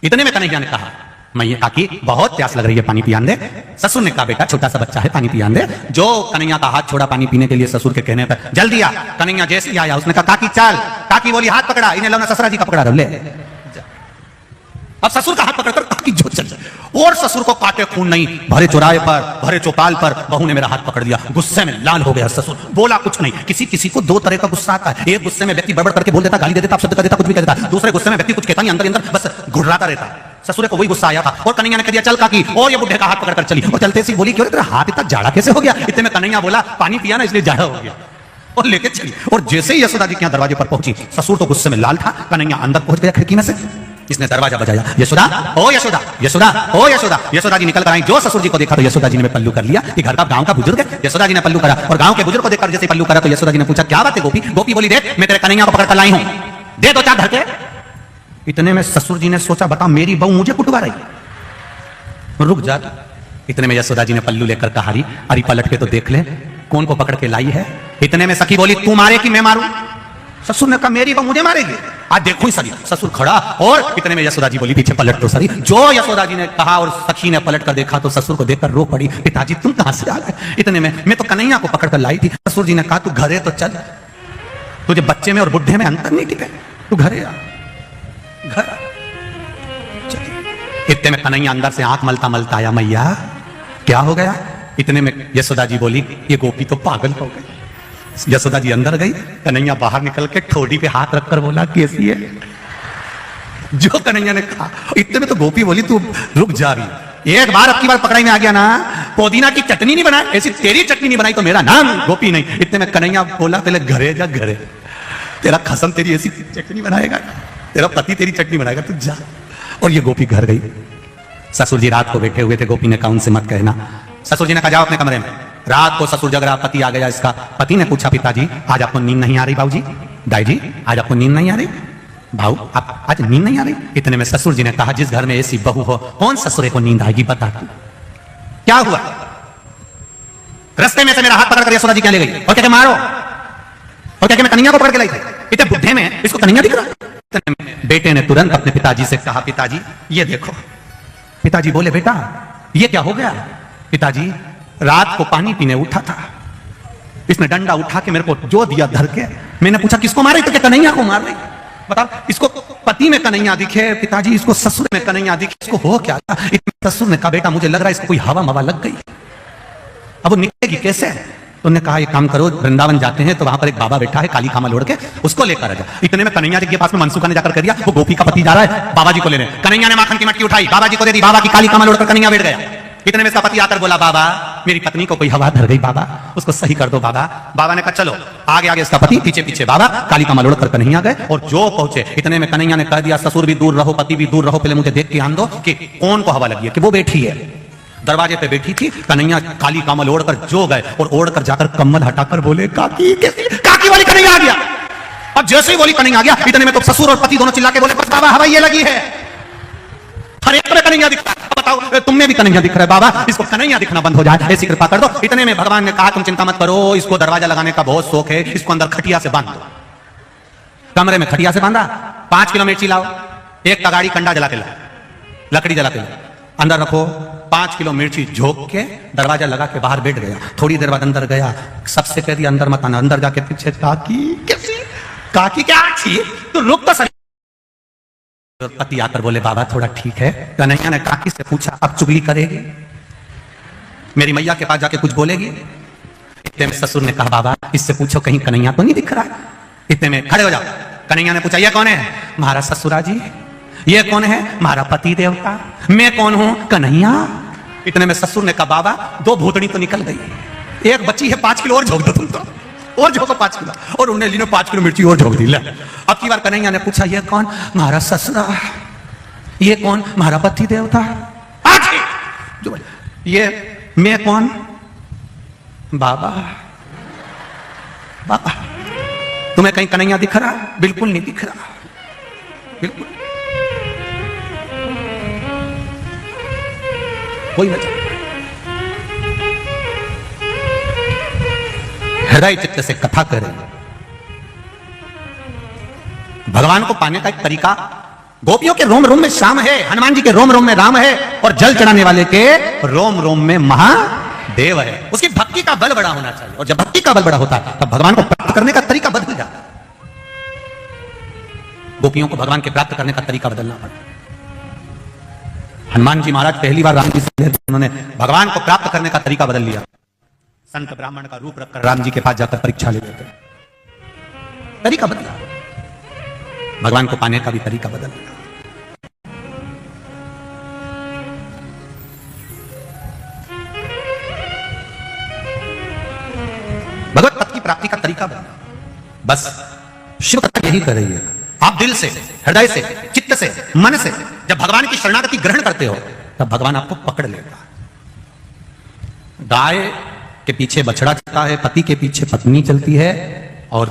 S1: इतने में कन्हैया ने कहा, मैया काकी बहुत प्यास लग रही है, पानी पियान दे। ससुर ने कहा, बेटा छोटा सा बच्चा है, पानी पियान दे। जो कन्हैया का हाथ छोड़ा पानी पीने के लिए ससुर के कहने पर, जल्दी आ। कन्हैया जैसे ही आया, उसने कहा, काकी चल। काकी बोली, हाथ पकड़ा, इन्हें लगना ससुरा जी का पकड़ा, ले। अब ससुर का हाथ पकड़कर काकी जो चल, और ससुर को काटे खून नहीं, भरे चौराहे पर, भरे चौपाल पर बहू ने मेरा हाथ पकड़ लिया। गुस्से में लाल हो गया ससुर, बोला कुछ नहीं। किसी किसी को 2 तरह का गुस्सा आता है। एक गुस्से में व्यक्ति बड़बड़ करके बोल देता, गाली दे देता, शब्द कर देता, कुछ भी कर देता। दूसरे गुस्से में व्यक्ति कुछ कहता नहीं, अंदर अंदर बस घुर्राता रहता। ससुर को वही गुस्सा आया था और कन्हैया ने कह दिया, चल काकी। और ये बुढ़े का हाथ पकड़कर चली और चलते सी बोली, क्यों तेरा हाथ इतना जाड़ा कैसे हो गया? इतने में कन्हैया बोला, पानी पिया ना इसलिए जाड़ा हो गया, और लेके चली। और जैसे ही यशोदा जी के दरवाजे पर पहुंची, ससुर तो गुस्से में लाल था, कन्हैया अंदर पहुंच गया खिड़की में से। इसने दरवाजा बजाया, यशोदा, ओ यशोदा, यशोदा, ओ यशोदा। यशोदा जी निकल कर आई। जो ससुर जी को देखा तो यशोदा जी ने पल्लू कर लिया। ये घर का गांव का बुजुर्ग है, यशोदा जी ने पल्लू करा। और गांव के बुजुर्ग को देखकर जैसे पल्लू करा तो यशोदा जी ने पूछा, क्या बात है गोपी? गोपी बोली, देख मैं तेरे कन्हैया को पकड़ कर लाई हूं, दे 2 4 धक्के। इतने में ससुर जी ने सोचा, बता मेरी बहू मुझे कुटवा रही, रुक जा। इतने में यशोदा जी ने पल्लू लेकर कहा, अरे पलट के तो देख ले कौन को पकड़ के लाई है। इतने में सखी बोली, तू मारे कि मैं मारूं? ससुर ने कहा, मेरी बहू मुझे मारेगी, आज देखो ही सरी। ससुर खड़ा, और इतने में यशोदा जी बोली, पीछे पलट तो सरी। जो यशोदा जी ने कहा और सखी ने पलट कर देखा तो ससुर को देखकर रो पड़ी, पिताजी तुम कहां से आ गए? इतने में मैं तो कन्हैया को पकड़ कर लाई थी। ससुर जी ने कहा, तू घरे तो चल, तुझे बच्चे में और बुढ़े में अंतर नहीं टिके, तू घरे आ, घर आ। इतने में कन्हैया अंदर से आंख मलता मलता आया, मैया क्या हो गया? इतने में यशोदा जी बोली, ये गोपी तो पागल हो गई। यशोदा जी अंदर गई, कन्हैया बाहर निकल के ठोड़ी पे हाथ रखकर बोला, कैसी है? जो कन्हैया ने कहा। इतने में तो गोपी बोली, तू रुक जा रही, एक बार अब की बार पकड़ाई में आ गया ना, पुदीना की चटनी नहीं बनाई, ऐसी तेरी चटनी नहीं बनाई तो मेरा नाम गोपी नहीं। इतने में कन्हैया बोला, पहले घरे जा, घरे तेरा खसम तेरी ऐसी चटनी बनाएगा, तेरा पति तेरी चटनी बनाएगा, तू जा। और ये गोपी घर गई। ससुर जी रात को बैठे हुए थे, गोपी ने कहा उनसे मत कहना। ससुर जी ने कहा, जाओ अपने कमरे में। रात को ससुर जग रहा, पति आ गया इसका। पति ने पूछा, पिताजी आज आपको नींद नहीं आ रही? बाबूजी, दाई जी आज आपको नींद नहीं आ रही? भाऊ आप आज नींद नहीं आ रही? इतने में ससुर जी ने कहा, जिस घर में ऐसी बहू हो, कौन ससुरे को नींद आएगी बता तू। क्या हुआ? रास्ते में से मेरा हाथ पकड़ कर यशोदा जी क्या ले गई और क्या मारो, और क्या मैं कन्हैया को पकड़ के लाई थी? इतने बुढ़े में इसको कन्हैया दिख रहा। बेटे ने तुरंत अपने पिताजी से कहा, पिताजी ये देखो। पिताजी बोले, बेटा ये क्या हो गया? पिताजी रात को पानी पीने उठा था, इसने डंडा उठा के मेरे को जो दिया धर के। मैंने पूछा किसको मारे? तो क्या कन्हैया को मार रही? बताओ, इसको पति में कन्हैया दिखे, पिताजी इसको ससुर में कन्हैया दिखे, इसको हो क्या? ससुर ने कहा, बेटा मुझे लग रहा है इसको कोई हवा मवा लग गई, अब वो निकलेगी कैसे? तो उन्होंने कहा, एक काम करो, वृंदावन जाते हैं तो वहां पर एक बाबा बैठा है काली खामा लोड़ के, उसको लेकर आ जा। इतने में कन्हैया जी के पास में मनसुखा ने जाकर कर दिया, वो गोपी का पति जा रहा है बाबा जी को लेने। कन्हैया ने माखन की मटकी उठाई, बाबा जी को दे दी, बाबा की काली खामा लोड़कर कन्हैया बैठ गया। इतने में इसका पति आकर बोला, बाबा मेरी पत्नी को कोई हवा धर गई, बाबा उसको सही कर दो बाबा। बाबा ने कहा चलो, आगे आगे इसका पति, पीछे पीछे बाबा, काली का मलोड़ कर कन्हैया गए। और जो पहुंचे, इतने में कन्हैया ने कह दिया, ससुर भी दूर रहो, पति भी दूर रहो, पहले मुझे देख के आन दो कि कौन को हवा लगी है। कि वो बैठी है, दरवाजे पे बैठी थी। कन्हैया काली कमल ओढ़कर जो गए और ओढ़कर जाकर कम्बल हटाकर बोले, काकी काकी वाली कन्हैया आ गया। अब जैसे ही बोली कन्हैया आ गया, इतने में तो ससुर और पति दोनों चिल्ला के बोले, बस बाबा हवा ये लगी है। अरे एक तरह कन्हैया दिख रहा है, बताओ तुम में भी कन्हैया दिख रहा है बाबा, इसको कन्हैया दिखना बंद हो जाए, ऐसी कृपा कर दो। इतने में भगवान ने कहा तुम चिंता मत करो, इसको दरवाजा लगाने का बहुत शौक है, इसको अंदर खटिया से बांध दो। कमरे में खटिया से बांधा, 5 किलो मिर्ची लाओ, एक तगाड़ी कंडा जला के लाओ, लकड़ी जला के लाओ, अंदर रखो, 5 किलो मिर्ची झोंक के दरवाजा लगा के बाहर बैठ गया। थोड़ी देर बाद अंदर गया, सबसे कह दिया अंदर मत आना, अंदर जाके पीछे काकी कैसी काकी क्या थी, तो रुक तो सही। पति आकर बोले बाबा थोड़ा ठीक है। कन्हैया ने काकी से पूछा अब चुगली करेगी, मेरी मैया के पास जाके कुछ बोलेगी? इतने में ससुर ने कहा बाबा इससे पूछो कहीं कन्हैया तो नहीं दिख रहा है। इतने में खड़े हो जाओ। कन्हैया ने पूछा ये कौन है? महाराज ससुरा जी। ये कौन है? हमारा पति देवता। मैं कौन हूं? कन्हैया। इतने में ससुर ने कहा बाबा 2 भूतनी तो निकल गई, एक बच्ची है, 5 किलो और झोंक दो तुम तो, और झोंको 5 किलो। और उन्हें ली ने 5 किलो मिर्ची और झोंक दी। ले अब की बार कन्हैया ने पूछा ये कौन? महाराज ससुरा। ये कौन? हमारा पति देवता। ये मैं कौन? बाबा। बाबा तुम्हें कहीं कन्हैया दिख रहा? बिल्कुल नहीं दिख रहा, बिल्कुल कोई वजह। हृदय चित्त से कथा करें। भगवान को पाने का एक तरीका, गोपियों के रोम रोम में श्याम है, हनुमान जी के रोम रोम में राम है, और जल चढ़ाने वाले के रोम रोम में महादेव है। उसकी भक्ति का बल बड़ा होना चाहिए, और जब भक्ति का बल बड़ा होता है तब भगवान को प्राप्त करने का तरीका बदल जाता है। गोपियों को भगवान के प्राप्त करने का तरीका बदलना पड़ा। हनुमान जी महाराज पहली बार राम जी से मिले, उन्होंने भगवान को प्राप्त करने का तरीका बदल लिया। संत ब्राह्मण का रूप रखकर राम जी के पास जाकर परीक्षा ले लेते, तरीका बदला। भगवान को पाने का भी तरीका बदल गया। भगवत पद की प्राप्ति का तरीका बदला। बस शिव कथा यही कर रही है। आप दिल से, हृदय से, चित्त से, मन से जब भगवान की शरणागति ग्रहण करते हो तब भगवान आपको पकड़ लेगा। गाय के पीछे बछड़ा चलता है, पति के पीछे पत्नी चलती है, और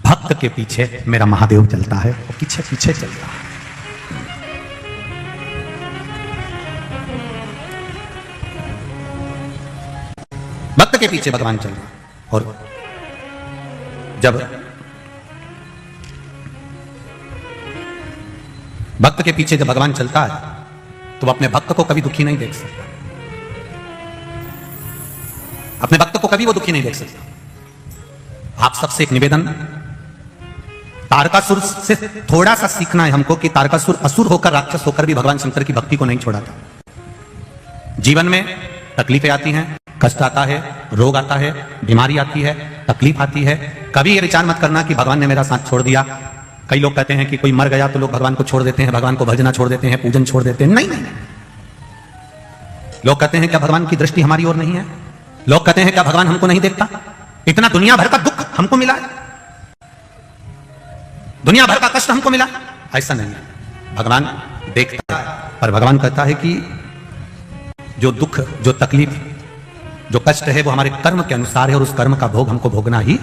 S1: भक्त के पीछे मेरा महादेव चलता है, वो पीछे पीछे चलता है। भक्त के पीछे भगवान चल रहा है। और जब भक्त के पीछे जब भगवान चलता है तो अपने भक्त को कभी दुखी नहीं देख सकता, अपने भक्त को कभी वो दुखी नहीं देख सकता। आप सबसे एक निवेदन, तारकासुर से थोड़ा सा सीखना है हमको कि तारकासुर असुर होकर, राक्षस होकर भी भगवान शंकर की भक्ति को नहीं छोड़ा था। जीवन में तकलीफें आती हैं, कष्ट आता है, रोग आता है, बीमारी आती है, तकलीफ आती है। कभी ये विचार मत करना कि भगवान ने मेरा साथ छोड़ दिया। कई लोग कहते हैं कि कोई मर गया तो लोग भगवान को छोड़ देते हैं, भगवान को भजना छोड़ देते हैं, पूजन छोड़ देते हैं। नहीं नहीं, लोग कहते हैं क्या भगवान की दृष्टि हमारी ओर नहीं है? लोग कहते हैं क्या भगवान हमको नहीं देखता? इतना दुनिया भर का दुख हमको मिला है, दुनिया भर का कष्ट हमको मिला। ऐसा नहीं है, भगवान देखता है, पर भगवान कहता है कि जो दुख, जो तकलीफ, जो कष्ट है वो हमारे कर्म के अनुसार है, और उस कर्म का भोग हमको भोगना ही।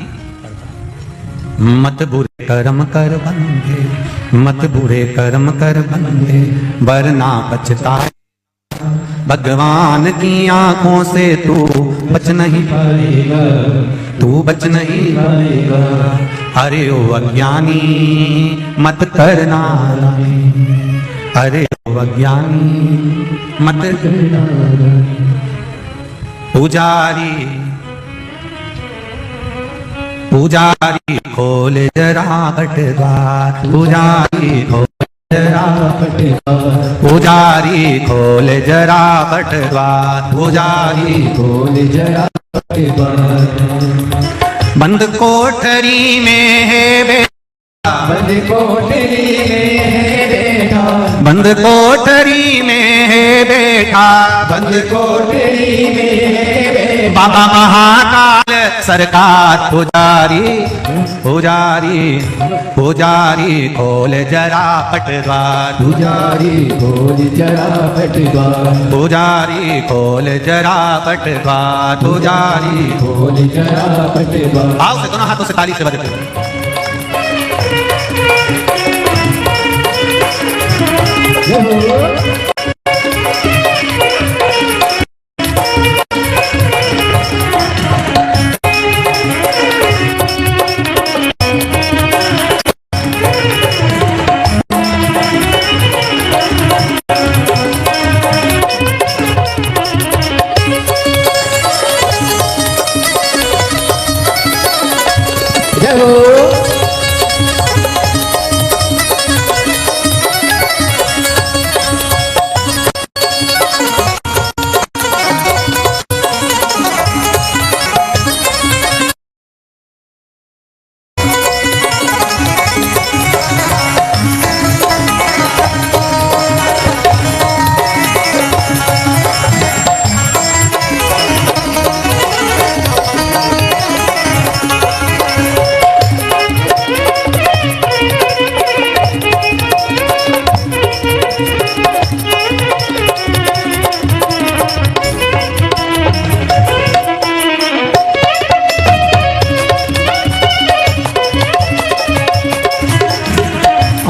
S1: मत बुरे कर्म कर बंदे, मत बुरे कर्म कर बंदे, वरना पछताए। भगवान की आंखों से तू बच नहीं पाएगा, तू बच नहीं पाएगा। अरे ओ अज्ञानी मत करना, अरे ओ अज्ञानी मत करना। पुजारी पुजारी खोल जरा पटद्वार, पुजारी खोल जरा पटद्वार, पुजारी खोल जरा पटद्वार, पुजारी खोल जरा पटद्वार। बंद कोठरी में है बेटा, बंद कोठरी में है बेटा, बंद कोठरी में है बेटा, बंद कोठरी में है बेटा। बाबा महाकाल सरकार, पुजारी पुजारी पुजारी खोल जरा पटद्वार, पुजारी खोल जरा पटद्वार, पुजारी खोल जरा पटद्वार, पुजारी खोल जरा पटद्वार। आओ से दोनों हाथों से ताली से बजाते हैं।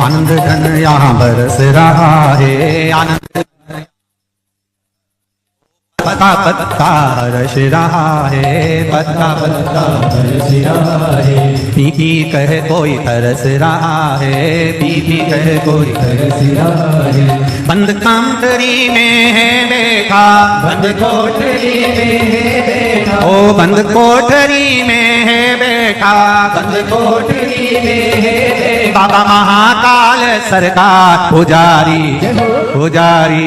S1: आनंद घन यहाँ बरस रहा है, आनंद पत्ता पत्ता हर्ष रहा है, पत्ता पत्ता हर्ष रहा है। पी पी कहे कोई तरस रहा है, पी पी कहे कोई तरस रहा है। बंद कामतरी में है बैठा, बंद कोठरी में है बैठा, ओ बंद कोठरी में है बैठा, बंद कोठरी में है बैठा। बाबा महाकाल सरकार पुजारी, पुजारी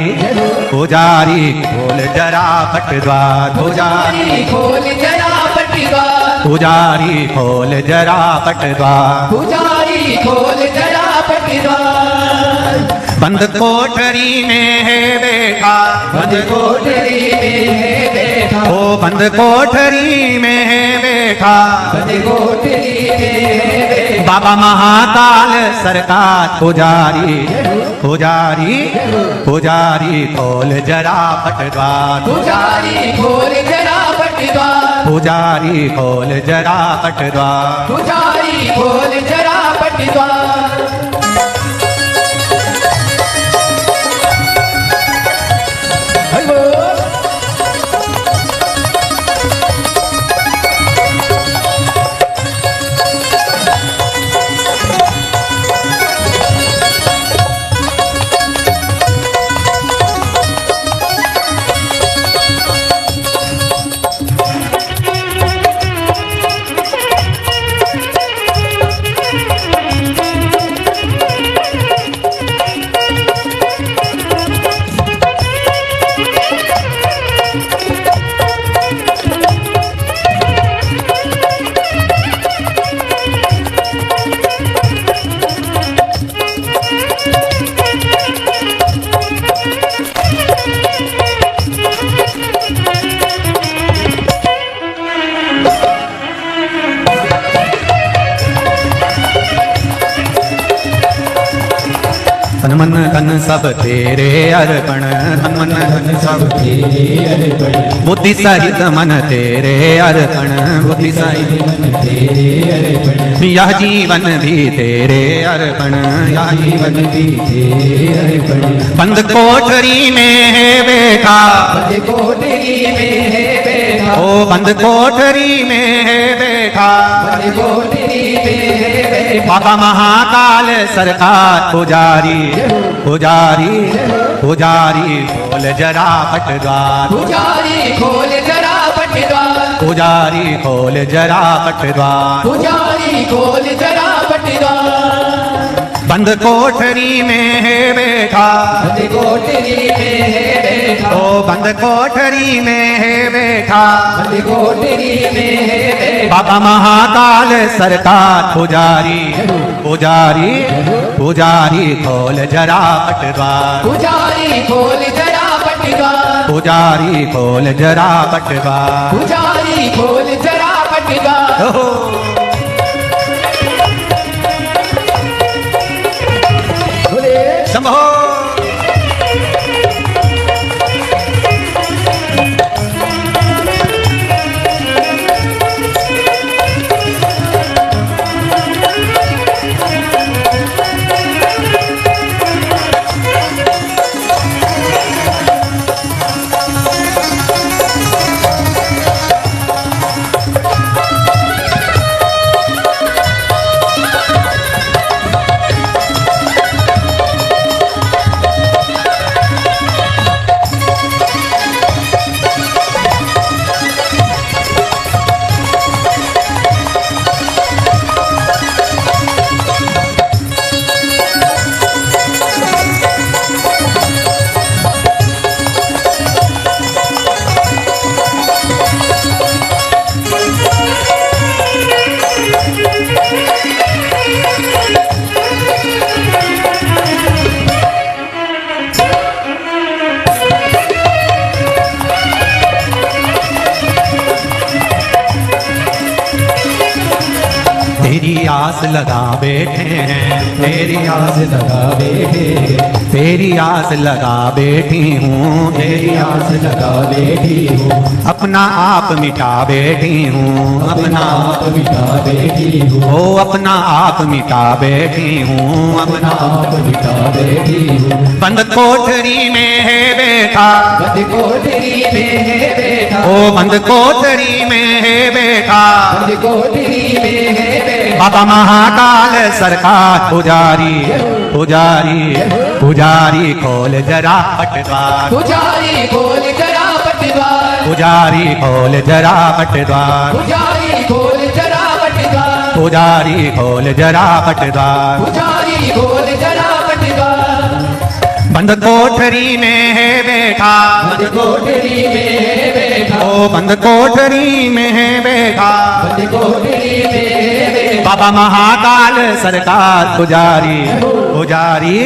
S1: पुजारी खोल जरा पट द्वार, पुजारी खोल जरा पट द्वार, पुजारी खोल जरा पट द्वार, पुजारी खोल जरा पट द्वार। बंद कोठरी में है बैठा, बंद कोठरी में है बैठा, ओ बंद कोठरी में है बैठा, बंद कोठरी में है बैठा। बाबा महाकाल सरकार पुजारी, पुजारी पुजारी खोल जरा पट द्वार, पुजारी खोल जरा पट द्वार, पुजारी खोल जरा पट द्वार, पुजारी खोल जरा पट द्वार। तन मन धन सब तेरे अर्पण, तन मन धन सब तेरे अर्पण, बुद्धि सहित मन तेरे अर्पण, बुद्धि सहित मन तेरे अर्पण। यह जीवन भी तेरे अर्पण, यह जीवन भी तेरे अर्पण। बंद कोठरी में है बैठा, बंद कोठरी में है बैठा, ओ बंद कोठरी में है बैठा, बंद कोठरी में है बैठा। बाबा महाकाल सरकार पुजारी, पुजारी पुजारी खोल जरा पट द्वार, पुजारी खोल जरा पट द्वार, पुजारी खोल जरा पट द्वार, पुजारी खोल जरा पट द्वार। बंद कोठरी में है बैठा, बंद कोठरी में है बैठा, ओ बंद कोठरी में है बैठा, बंद कोठरी में है बैठा। बाबा महाकाल सरकार पुजारी, पुजारी पुजारी खोल जरा पट द्वार, पुजारी खोल जरा पट द्वार, पुजारी खोल जरा पट द्वार, पुजारी खोल जरा पट द्वार। शंभो आस लगा बैठे हैं,
S2: तेरी आस लगा बैठे,
S1: तेरी आस लगा बैठी हूँ,
S2: तेरी आस लगा बैठी हूँ,
S1: अपना आप मिटा बैठी हूँ,
S2: अपना आप मिटा बैठी हूँ,
S1: ओ अपना आप मिटा बैठी हूँ,
S2: अपना आप मिटा बैठी हूँ।
S1: बंद कोठरी में है बैठा,
S2: बंद कोठरी में है बैठा,
S1: ओ बंद कोठरी में है बैठा,
S2: बंद कोठरी में है बैठा,
S1: बाबा महाकाल सरकार। पुजारी पुजारी पुजारी खोल जरा पटद्वार,
S2: पुजारी खोल जरा पटद्वार,
S1: पुजारी खोल जरा पटद्वार,
S2: पुजारी खोल जरा पटद्वार,
S1: पुजारी खोल जरा पटद्वार।
S2: पुजारी खोल जरा पटद्वार।
S1: बंद कोठरी में है बैठा,
S2: बंद कोठरी में है बैठा,
S1: ओ बंद कोठरी में है बैठा,
S2: बंद कोठरी में है बैठा,
S1: बाबा महाकाल सरकार। पुजारी पुजारी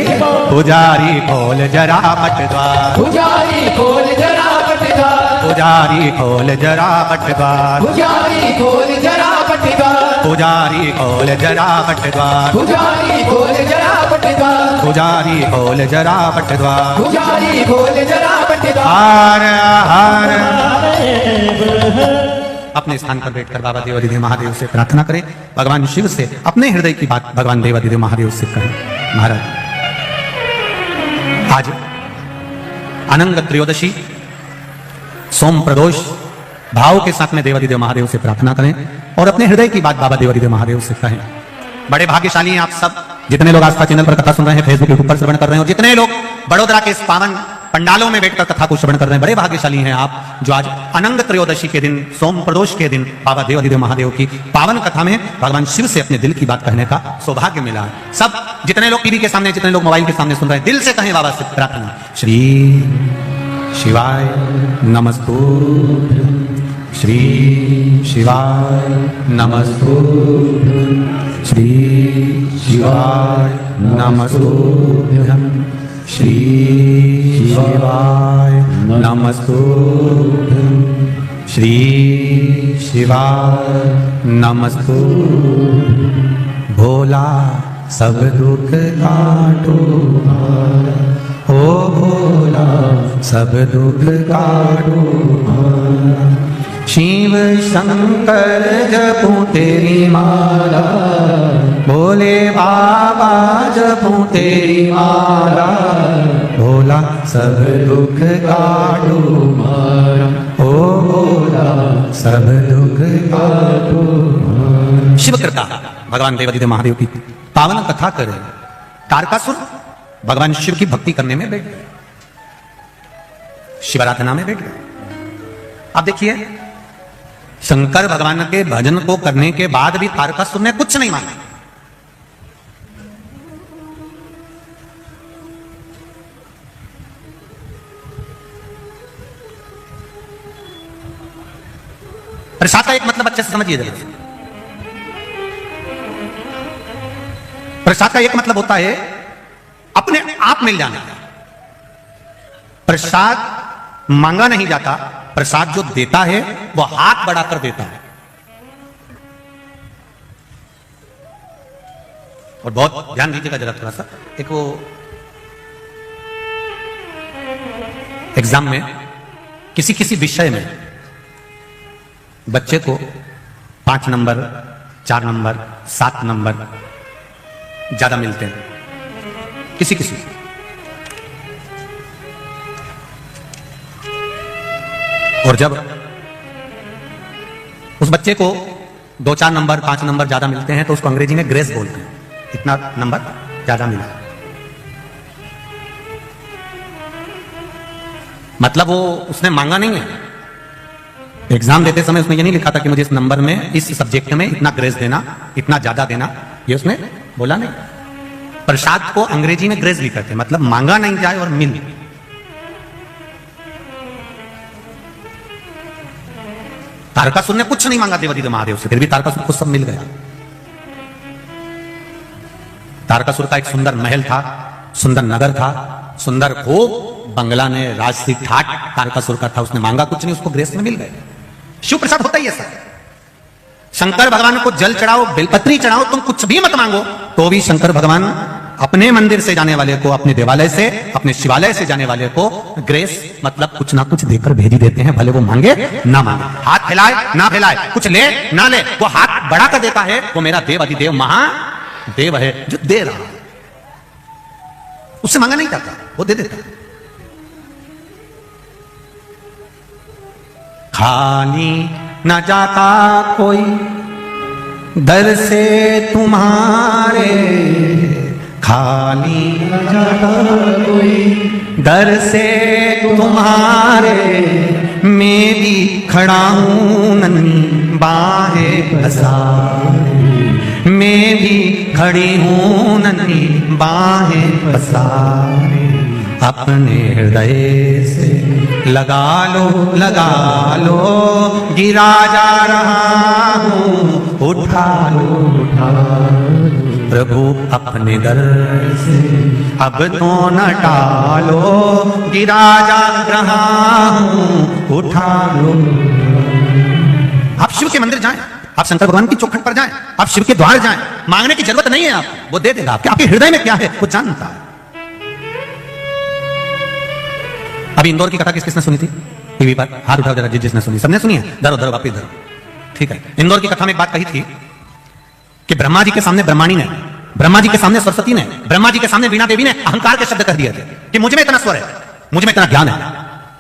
S1: पुजारी खोल जरा पटद्वार,
S2: पुजारी खोल जरा पटद्वार,
S1: पुजारी खोल जरा पटद्वार,
S2: पुजारी खोल जरा पटद्वार,
S1: पुजारी खोल जरा पटद्वार,
S2: पुजारी खोल जरा पटद्वार,
S1: पुजारी खोल जरा पटद्वार।
S2: पुजारी खोल जरा पटद्वार।
S1: हार हार अपने स्थान पर बैठकर बाबा देवाधिदेव महादेव से प्रार्थना करें, भगवान शिव से अपने हृदय की बात भगवान देवाधिदेव महादेव से कहें। महाराज आज अनंग त्रयोदशी सोम प्रदोष भाव के साथ में देवाधिदेव महादेव से प्रार्थना करें और अपने हृदय की बात बाबा देवाधिदेव महादेव से कहें। बड़े भाग्यशाली हैं आप सब, जितने लोग आस्था चैनल पर कथा सुन रहे हैं, फेसबुक यूट्यूब पर श्रवण कर रहे हैं, और जितने लोग बड़ोदरा के इस पावन पंडालों में बैठकर कथा को श्रवण कर रहे हैं, बड़े भाग्यशाली हैं आप जो आज अनंग त्रयोदशी के दिन सोम प्रदोष के दिन बाबा देवाधिदेव महादेव की पावन कथा में भगवान शिव से अपने दिल की बात कहने का सौभाग्य मिला है। सब जितने लोग टीवी के सामने, जितने लोग मोबाइल के सामने सुन रहे हैं, दिल से कहें बाबा से प्रार्थना। श्री शिवाय नमस्तुभ्यं, श्री शिवाय नमस्तुभ्यं, श्री शिवाय नमस्तुभ्यं, श्री शिवाय नमस्तुभ्यं, श्री शिवाय नमस्तुभ्यं। भोला सब दुख काटो, ओ भोला सब दुख काटो, शिव शंकर जपूं तेरी माला, भोले बाबा जपूं तेरी माला, भोला सब दुख काटो मारा, ओ भोला सब दुख काटो। शिव कृपा भगवान देवाधिदेव महादेव की पावन कथा करें। तारकासुर भगवान शिव की भक्ति करने में बैठ गए, शिवाराधना में बैठ गए। अब देखिए, शंकर भगवान के भजन को करने के बाद भी तारकासुर ने कुछ नहीं माना। प्रसाद का एक मतलब अच्छे से समझिए जरा। प्रसाद का एक मतलब होता है अपने आप मिल जाना। प्रसाद मांगा नहीं जाता, प्रसाद जो देता है वो हाथ बढ़ाकर देता है। और बहुत ध्यान दीजिएगा जरा थोड़ा सा, एक वो एग्जाम में किसी किसी विषय में बच्चे को 5 नंबर, 4 नंबर, 7 नंबर ज्यादा मिलते हैं, किसी किसी। और जब उस बच्चे को 2-4 नंबर, 5 नंबर ज्यादा मिलते हैं तो उसको अंग्रेजी में ग्रेस बोलते हैं, इतना नंबर ज्यादा मिला। मतलब वो उसने मांगा नहीं है। एग्जाम देते समय उसने ये नहीं लिखा था कि मुझे इस नंबर में, इस सब्जेक्ट में इतना ग्रेस देना, इतना ज्यादा देना, ये उसने बोला नहीं। प्रसाद को अंग्रेजी में ग्रेस लिखते हैं, मतलब मांगा नहीं जाए और मिल। तारकासुर ने कुछ नहीं मांगा देवाधिदेव महादेव से, फिर भी तारकासुर को सब मिल गया। तारकासुर का एक सुंदर महल था, सुंदर नगर था, सुंदर खूब बंगला ने राजसी ठाट तारकासुर का था। उसने मांगा कुछ नहीं, उसको ग्रेस में मिल गए। शिव प्रसाद होता ही ऐसा। शंकर भगवान को जल चढ़ाओ, बेलपत्री चढ़ाओ, तुम कुछ भी मत मांगो, तो भी शंकर भगवान अपने मंदिर से जाने वाले को, अपने देवालय से, अपने शिवालय से जाने वाले को ग्रेस मतलब कुछ ना कुछ देकर भेज ही देते हैं, भले वो मांगे ना मांगे, हाथ फैलाए ना फैलाए, कुछ ले ना ले, वो हाथ बढ़ा कर देता है। वो मेरा देव अधिदेव महादेव है जो दे रहा है, उससे मांगा नहीं जाता, वो दे देता है। खाली न जाता कोई दर से तुम्हारे, खाली न जाता कोई दर से तुम्हारे, मैं भी खड़ा हूं नन्ही बाहें पसारे, मैं भी खड़ी हूं नन्ही बाहें पसारे, अपने हृदय से लगा लो, गिरा जा रहा हूं, उठा लो प्रभु अपने दर से, अब तो न टालो, गिरा जा रहा हूं, उठा लो। आप शिव के मंदिर जाएं, आप शंकर भगवान की चौखट पर जाएं, आप शिव के द्वार जाएं, मांगने की जरूरत नहीं है, आप वो दे देगा। आपके हृदय में क्या है वो जानता है। अभी इंदौर की कथा किस किसने सुनी थी टीवी पर? हाथ उठाओ जरा, जिसने सुनी। सबने सुनी है? धरो धरो वापिस धरो, ठीक है। इंदौर की कथा में एक बात कही थी कि ब्रह्मा जी के सामने ब्रह्माणी ने, ब्रह्मा जी के सामने सरस्वती ने, ब्रह्मा जी के सामने वीणा देवी ने अहंकार के शब्द कह दिए थे कि मुझ में इतना स्वर है, मुझ में इतना ज्ञान है।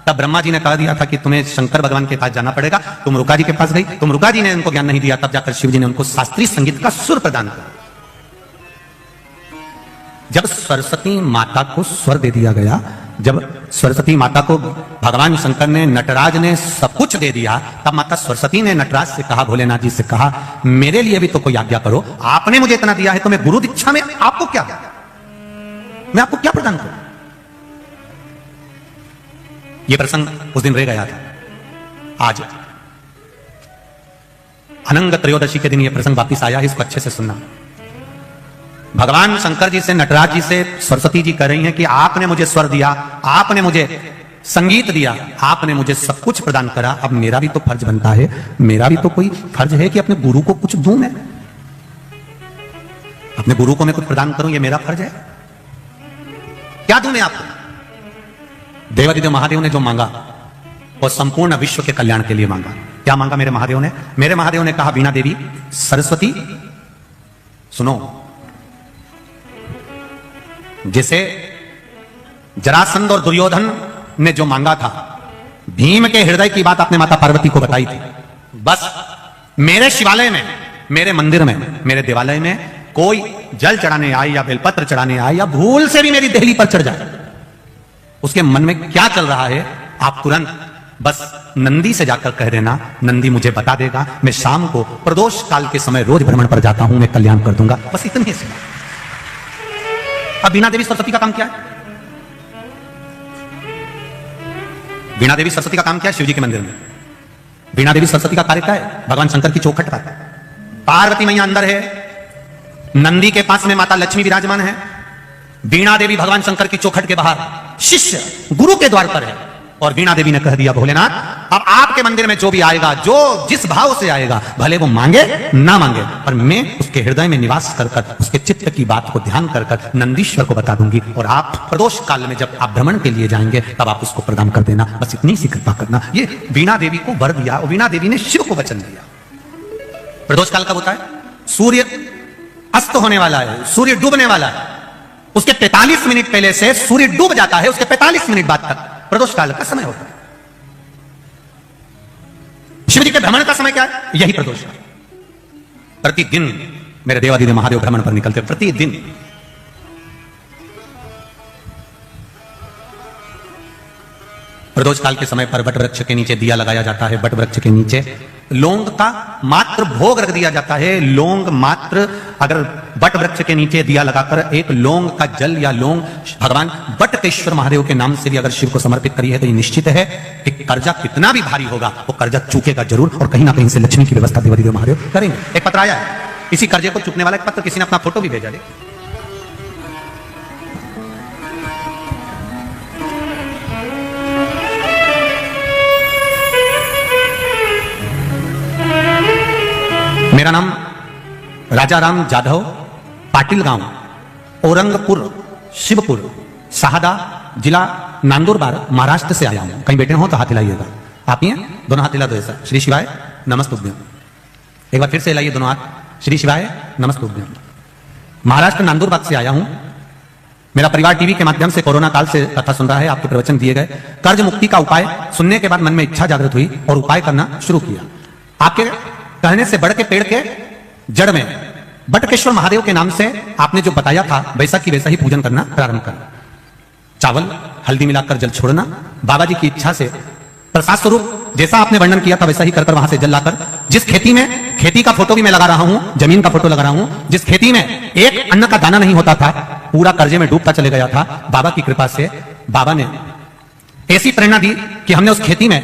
S1: तब ब्रह्मा जी ने कह दिया था कि तुम्हें शंकर भगवान के पास जाना पड़ेगा। तुम रुका जी के पास गई, तुम रुका जी ने उनको ज्ञान नहीं दिया, तब जाकर शिव जी ने उनको शास्त्रीय संगीत का सुर प्रदान किया। जब सरस्वती माता को स्वर दे दिया गया, जब सरस्वती माता को भगवान शंकर ने, नटराज ने सब कुछ दे दिया, तब माता सरस्वती ने नटराज से कहा, भोलेनाथ जी से कहा, मेरे लिए भी तो कोई आज्ञा करो, आपने मुझे इतना दिया है तो मैं गुरु दीक्षा में आपको क्या, मैं आपको क्या प्रदान करूं? यह प्रसंग उस दिन रह गया था। आज अनंग त्रयोदशी के दिन यह प्रसंग वापिस आया है, इसको अच्छे से सुनना। भगवान शंकर जी से, नटराज जी से सरस्वती जी कह रही हैं कि आपने मुझे स्वर दिया, आपने मुझे संगीत दिया, आपने मुझे सब कुछ प्रदान करा, अब मेरा भी तो फर्ज बनता है, मेरा भी तो कोई फर्ज है कि अपने गुरु को कुछ दूं, मैं अपने गुरु को मैं कुछ प्रदान करूं, ये मेरा फर्ज है। क्या दूं मैं आपको? देवादिदेव महादेव ने जो मांगा वो संपूर्ण विश्व के कल्याण के लिए मांगा। क्या मांगा मेरे महादेव ने? मेरे महादेव ने कहा, वीणा देवी, सरस्वती सुनो, जिसे जरासंध और दुर्योधन ने जो मांगा था, भीम के हृदय की बात आपने माता पार्वती को बताई थी। बस मेरे शिवालय में, मेरे मंदिर में, मेरे देवालय में कोई जल चढ़ाने आए या बेलपत्र चढ़ाने आए या भूल से भी मेरी देहली पर चढ़ जाए, उसके मन में क्या चल रहा है आप तुरंत बस नंदी से जाकर कह देना, नंदी मुझे बता देगा, मैं शाम को प्रदोष काल के समय रोज भ्रमण पर जाता हूं, मैं कल्याण कर दूंगा। बस इतनी सी। अब वीणा देवी सरस्वती का काम क्या है? वीणा देवी सरस्वती का काम क्या है? शिवजी के मंदिर में वीणा देवी सरस्वती का कार्य क्या है? भगवान शंकर की चौखट पर पार्वती मैया अंदर है, नंदी के पास में माता लक्ष्मी विराजमान है, वीणा देवी भगवान शंकर की चौखट के बाहर शिष्य गुरु के द्वार पर है। और वीणा देवी ने कह दिया, भोलेनाथ, अब आपके मंदिर में जो भी आएगा, जो जिस भाव से आएगा, भले वो मांगे ना मांगे, पर मैं उसके हृदय में निवास कर कर उसके चित्त की बात को ध्यान कर कर नंदीश्वर को बता दूंगी, और आप प्रदोष काल में जब आप भ्रमण के लिए जाएंगे तब आप उसको प्रदान कर देना। बस इतनी सी कृपा करना। ये वीणा देवी को वर दिया, और वीणा देवी ने शिव को वचन दिया। प्रदोष काल कब होता है? सूर्य अस्त होने वाला है, सूर्य डूबने वाला है, उसके 45 मिनट पहले से सूर्य डूब जाता है, उसके 45 मिनट बाद तक प्रदोष काल का समय होता है। शिव जी के भ्रमण का समय क्या है? यही प्रदोष काल। प्रतिदिन मेरे देवादिदेव महादेव भ्रमण पर निकलते, प्रतिदिन। प्रदोष काल के समय पर वट वृक्ष के नीचे दिया लगाया जाता है। वट वृक्ष के नीचे लौंग का मात्र भोग रख दिया जाता है। लौंग मात्र, अगर वट वृक्ष के नीचे दिया लगाकर एक लौंग का जल या लौंग भगवान वटकेश्वर महादेव के नाम से भी अगर शिव को समर्पित करी है तो ये निश्चित है कि कर्जा कितना भी भारी होगा वो कर्जा चूकेगा जरूर, और कहीं ना कहीं से लक्ष्मी की व्यवस्था देवादिदेव महादेव करेंगे। एक पत्र आया है, इसी कर्जे को चूकने वाला एक पत्र, किसी ने अपना फोटो भी भेजा है। मेरा नाम राजाराम जाधव, पाटिल गांव, औरंगपुर, शिवपुर, शाहदा, जिला नंदुरबार, महाराष्ट्र से आया हूं। कहीं बैठे हो तो हाथ हिलाइएगा। आप ही हैं? दोनों हाथ हिला दो ऐसा। श्री शिवाय नमस्तुभ्यम। एक बार फिर से हिलाइए दोनों हाथ। श्री शिवाय नमस्तुभ्यम। महाराष्ट्र नंदुरबार से आया हूं। मेरा परिवार टीवी के माध्यम से कोरोना काल से कथा सुन रहा है। आपके प्रवचन दिए गए, कर्ज मुक्ति का उपाय सुनने के बाद मन में इच्छा जागृत हुई और उपाय करना शुरू किया। आपके कहने से बढ़ के पेड़ के जड़ में बटकेश्वर महादेव के नाम से आपने जो बताया था वैसा की वैसा ही पूजन करना प्रारंभ कर। चावल हल्दी मिलाकर जल छोड़ना, बाबा जी की इच्छा से प्रसाद स्वरूप जैसा आपने वर्णन किया था वैसा ही कर वहां से जल लाकर, जिस खेती में, खेती का फोटो भी मैं लगा रहा हूं, जमीन का फोटो लगा रहा हूं, जिस खेती में एक अन्न का दाना नहीं होता था, पूरा कर्जे में डूबता चले गया था, बाबा की कृपा से बाबा ने ऐसी प्रेरणा दी कि हमने उस खेती में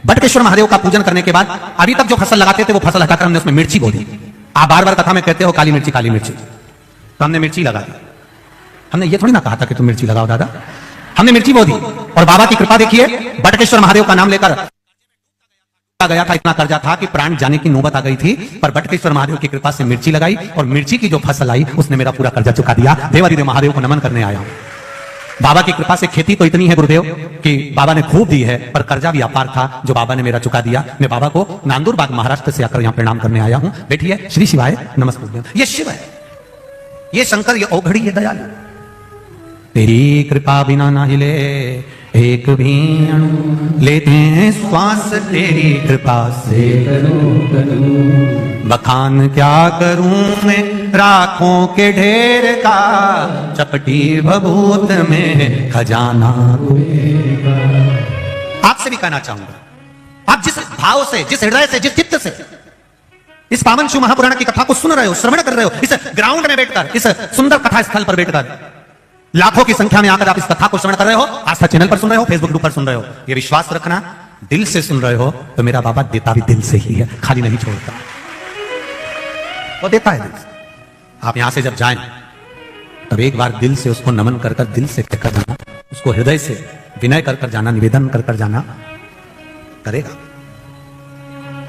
S1: बटकेश्वर महादेव का पूजन करने के बाद अभी तक जो फसल लगाते थे वो फसल हटाकर हमने उसमें मिर्ची बो दी। आप बार बार कथा में कहते हो काली मिर्ची काली मिर्ची, तो हमने मिर्ची लगा दी। हमने ये थोड़ी ना कहा था कि तुम मिर्ची लगाओ दादा, हमने मिर्ची बो दी। और बाबा की कृपा देखिए, बटकेश्वर महादेव का नाम लेकर गया था, इतना कर्जा था कि प्राण जाने की नौबत आ गई थी, पर बटकेश्वर महादेव की कृपा से मिर्ची लगाई और मिर्ची की जो फसल आई उसने मेरा पूरा कर्जा चुका दिया। देवादिदेव महादेव को नमन करने आया हूं। बाबा की कृपा से खेती तो इतनी है गुरुदेव कि बाबा ने खूब दी है, पर कर्जा भी अपार था जो बाबा ने मेरा चुका दिया। मैं बाबा को नंदुरबार महाराष्ट्र से आकर यहां प्रणाम करने आया हूं। बैठिए। श्री शिवाय नमस्ते। ये शिव है, ये शंकर, ये औघड़ी, ये दयालु। तेरी कृपा बिना ना हिले एक भी अणु, लेते हैं श्वास तेरी कृपा से। बखान क्या करूं मैं राखों के ढेर का, चपटी भभूत में खजाना। आपसे भी कहना चाहूंगा, आप जिस भाव से, जिस हृदय से, जिस चित्त से इस पावन शिव महापुराण की कथा को सुन रहे हो, श्रवण कर रहे हो, इस ग्राउंड में बैठकर, इस सुंदर कथा स्थल पर बैठकर, लाखों की संख्या में आकर आप इस कथा को श्रवण कर रहे हो, आस्था चैनल पर सुन रहे हो, फेसबुक ग्रुप पर सुन रहे हो, ये विश्वास रखना, दिल से सुन रहे हो तो मेरा बाबा देता भी दिल से ही है, खाली नहीं छोड़ता, वो देता है दिल से। आप यहां से जब जाएं तब एक बार दिल से उसको नमन कर कर, दिल से कहकर जाना, उसको हृदय से विनय कर कर जाना, निवेदन कर कर जाना, करेगा।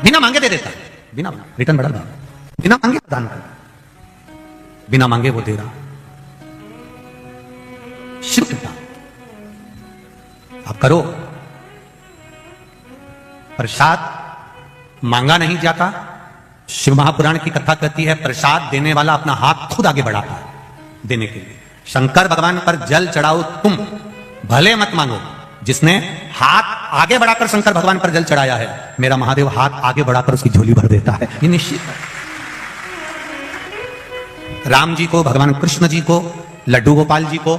S1: बिना मांगे दे देता है, बिना रिटर्न बढ़ा, बिना मांगे दान कर, बिना मांगे वो दे रहा। शिव कृपा आप करो। प्रसाद मांगा नहीं जाता। शिव महापुराण की कथा कहती है प्रसाद देने वाला अपना हाथ खुद आगे बढ़ाता है देने के लिए। शंकर भगवान पर जल चढ़ाओ तुम, भले मत मांगो। जिसने हाथ आगे बढ़ाकर शंकर भगवान पर जल चढ़ाया है, मेरा महादेव हाथ आगे बढ़ाकर उसकी झोली भर देता है, ये निश्चित है। राम जी को, भगवान कृष्ण जी को, लड्डू गोपाल जी को,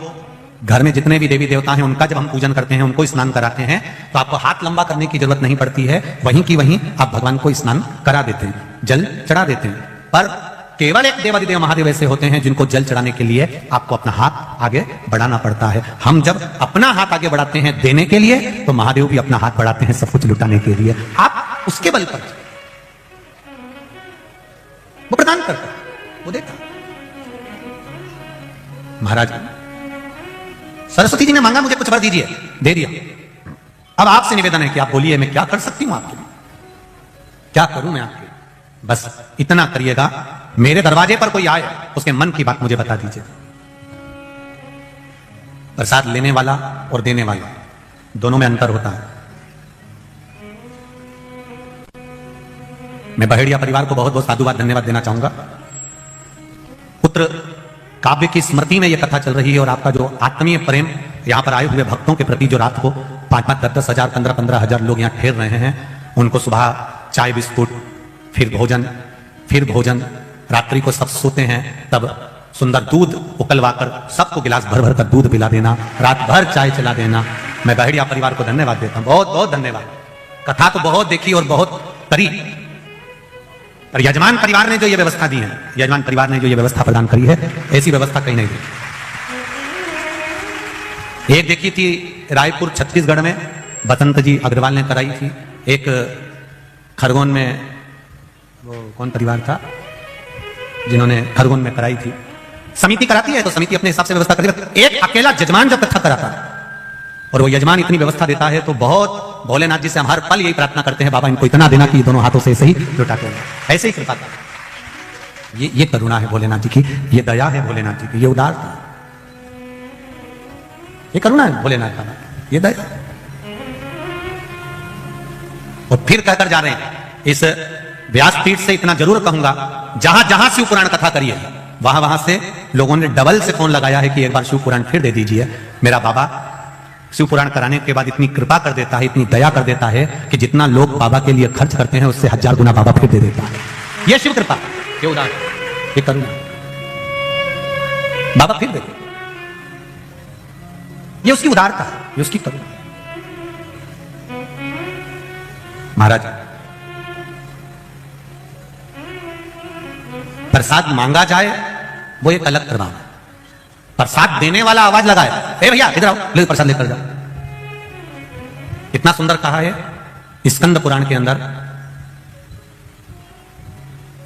S1: घर में जितने भी देवी देवता हैं उनका जब हम पूजन करते हैं, उनको स्नान कराते हैं, तो आपको हाथ लंबा करने की जरूरत नहीं पड़ती है, वहीं की वहीं आप भगवान को स्नान करा देते हैं, जल चढ़ा देते हैं। पर केवल एक देवादिदेव महादेव ऐसे होते हैं जिनको जल चढ़ाने के लिए आपको अपना हाथ आगे बढ़ाना पड़ता है। हम जब अपना हाथ आगे बढ़ाते हैं देने के लिए, तो महादेव भी अपना हाथ बढ़ाते हैं सब कुछ लुटाने के लिए। आप उसके बल पर वो प्रदान करता, वो देता। महाराज सरस्वती जी ने मांगा मुझे कुछ वर दीजिए, दे दिया। अब आपसे निवेदन है कि आप बोलिए मैं क्या कर सकती हूं आपके लिए, क्या करूं मैं आपके लिए। बस इतना करिएगा, मेरे दरवाजे पर कोई आए उसके मन की बात मुझे बता दीजिए। प्रसाद लेने वाला और देने वाला दोनों में अंतर होता है। मैं बहेड़िया परिवार को बहुत बहुत साधुवाद धन्यवाद देना चाहूंगा। पुत्र काव्य की स्मृति में यह कथा चल रही है और आपका जो आत्मीय प्रेम यहां पर आए हुए भक्तों के प्रति, जो रात को 5-5, 10-10 हजार, 15-15 हजार लोग यहां ठहर रहे हैं, उनको सुबह चाय बिस्कुट, फिर भोजन, रात्रि को सब सोते हैं तब सुंदर दूध उकलवाकर सबको गिलास भर भर कर दूध पिला देना, रात भर चाय चला देना। मैं बहेड़िया परिवार को धन्यवाद देता हूं, बहुत बहुत धन्यवाद। कथा तो बहुत देखी और बहुत करी, पर यजमान परिवार ने जो ये व्यवस्था दी है, यजमान परिवार ने जो ये व्यवस्था प्रदान करी है, ऐसी व्यवस्था कहीं नहीं दी। एक देखी थी रायपुर छत्तीसगढ़ में, बसंत जी अग्रवाल ने कराई थी। एक खरगोन में, वो कौन परिवार था जिन्होंने खरगोन में कराई थी। समिति कराती है तो समिति अपने हिसाब से व्यवस्था करती है। एक अकेला जजमान जब कथा कराता है और वो यजमान इतनी व्यवस्था देता है, तो बहुत भोलेनाथ जी से हम हर पल यही प्रार्थना करते हैं, बाबा इनको इतना देना कि दोनों हाथों से ऐसे ही लुटाते हैं, ऐसे ही कृपा। ये करुणा है भोलेनाथ जी की, ये दया है भोलेनाथ जी की, ये उदारता, ये करुणा है भोलेनाथ का, ये दया। और फिर कहकर जा रहे हैं, इस व्यासपीठ से इतना जरूर कहूंगा, जहां जहां शिव पुराण कथा करिए वहां वहां से लोगों ने डबल से फोन लगाया है कि एक बार शिव पुराण फिर दे दीजिए। मेरा बाबा शिव पुराण कराने के बाद इतनी कृपा कर देता है, इतनी दया कर देता है कि जितना लोग बाबा के लिए खर्च करते हैं उससे 1000 गुना बाबा फिर दे देता है। यह शिव कृपा, ये उदार, ये करुणा, बाबा फिर दे, ये उसकी उदारता है, ये उसकी करुणा। महाराज प्रसाद मांगा जाए वो एक अलग प्रमाण है, प्रसाद देने वाला आवाज लगाए, ए भैया इधर आओ, ले प्रसाद लेकर जाओ। इतना सुंदर कहा है स्कंद पुराण के अंदर।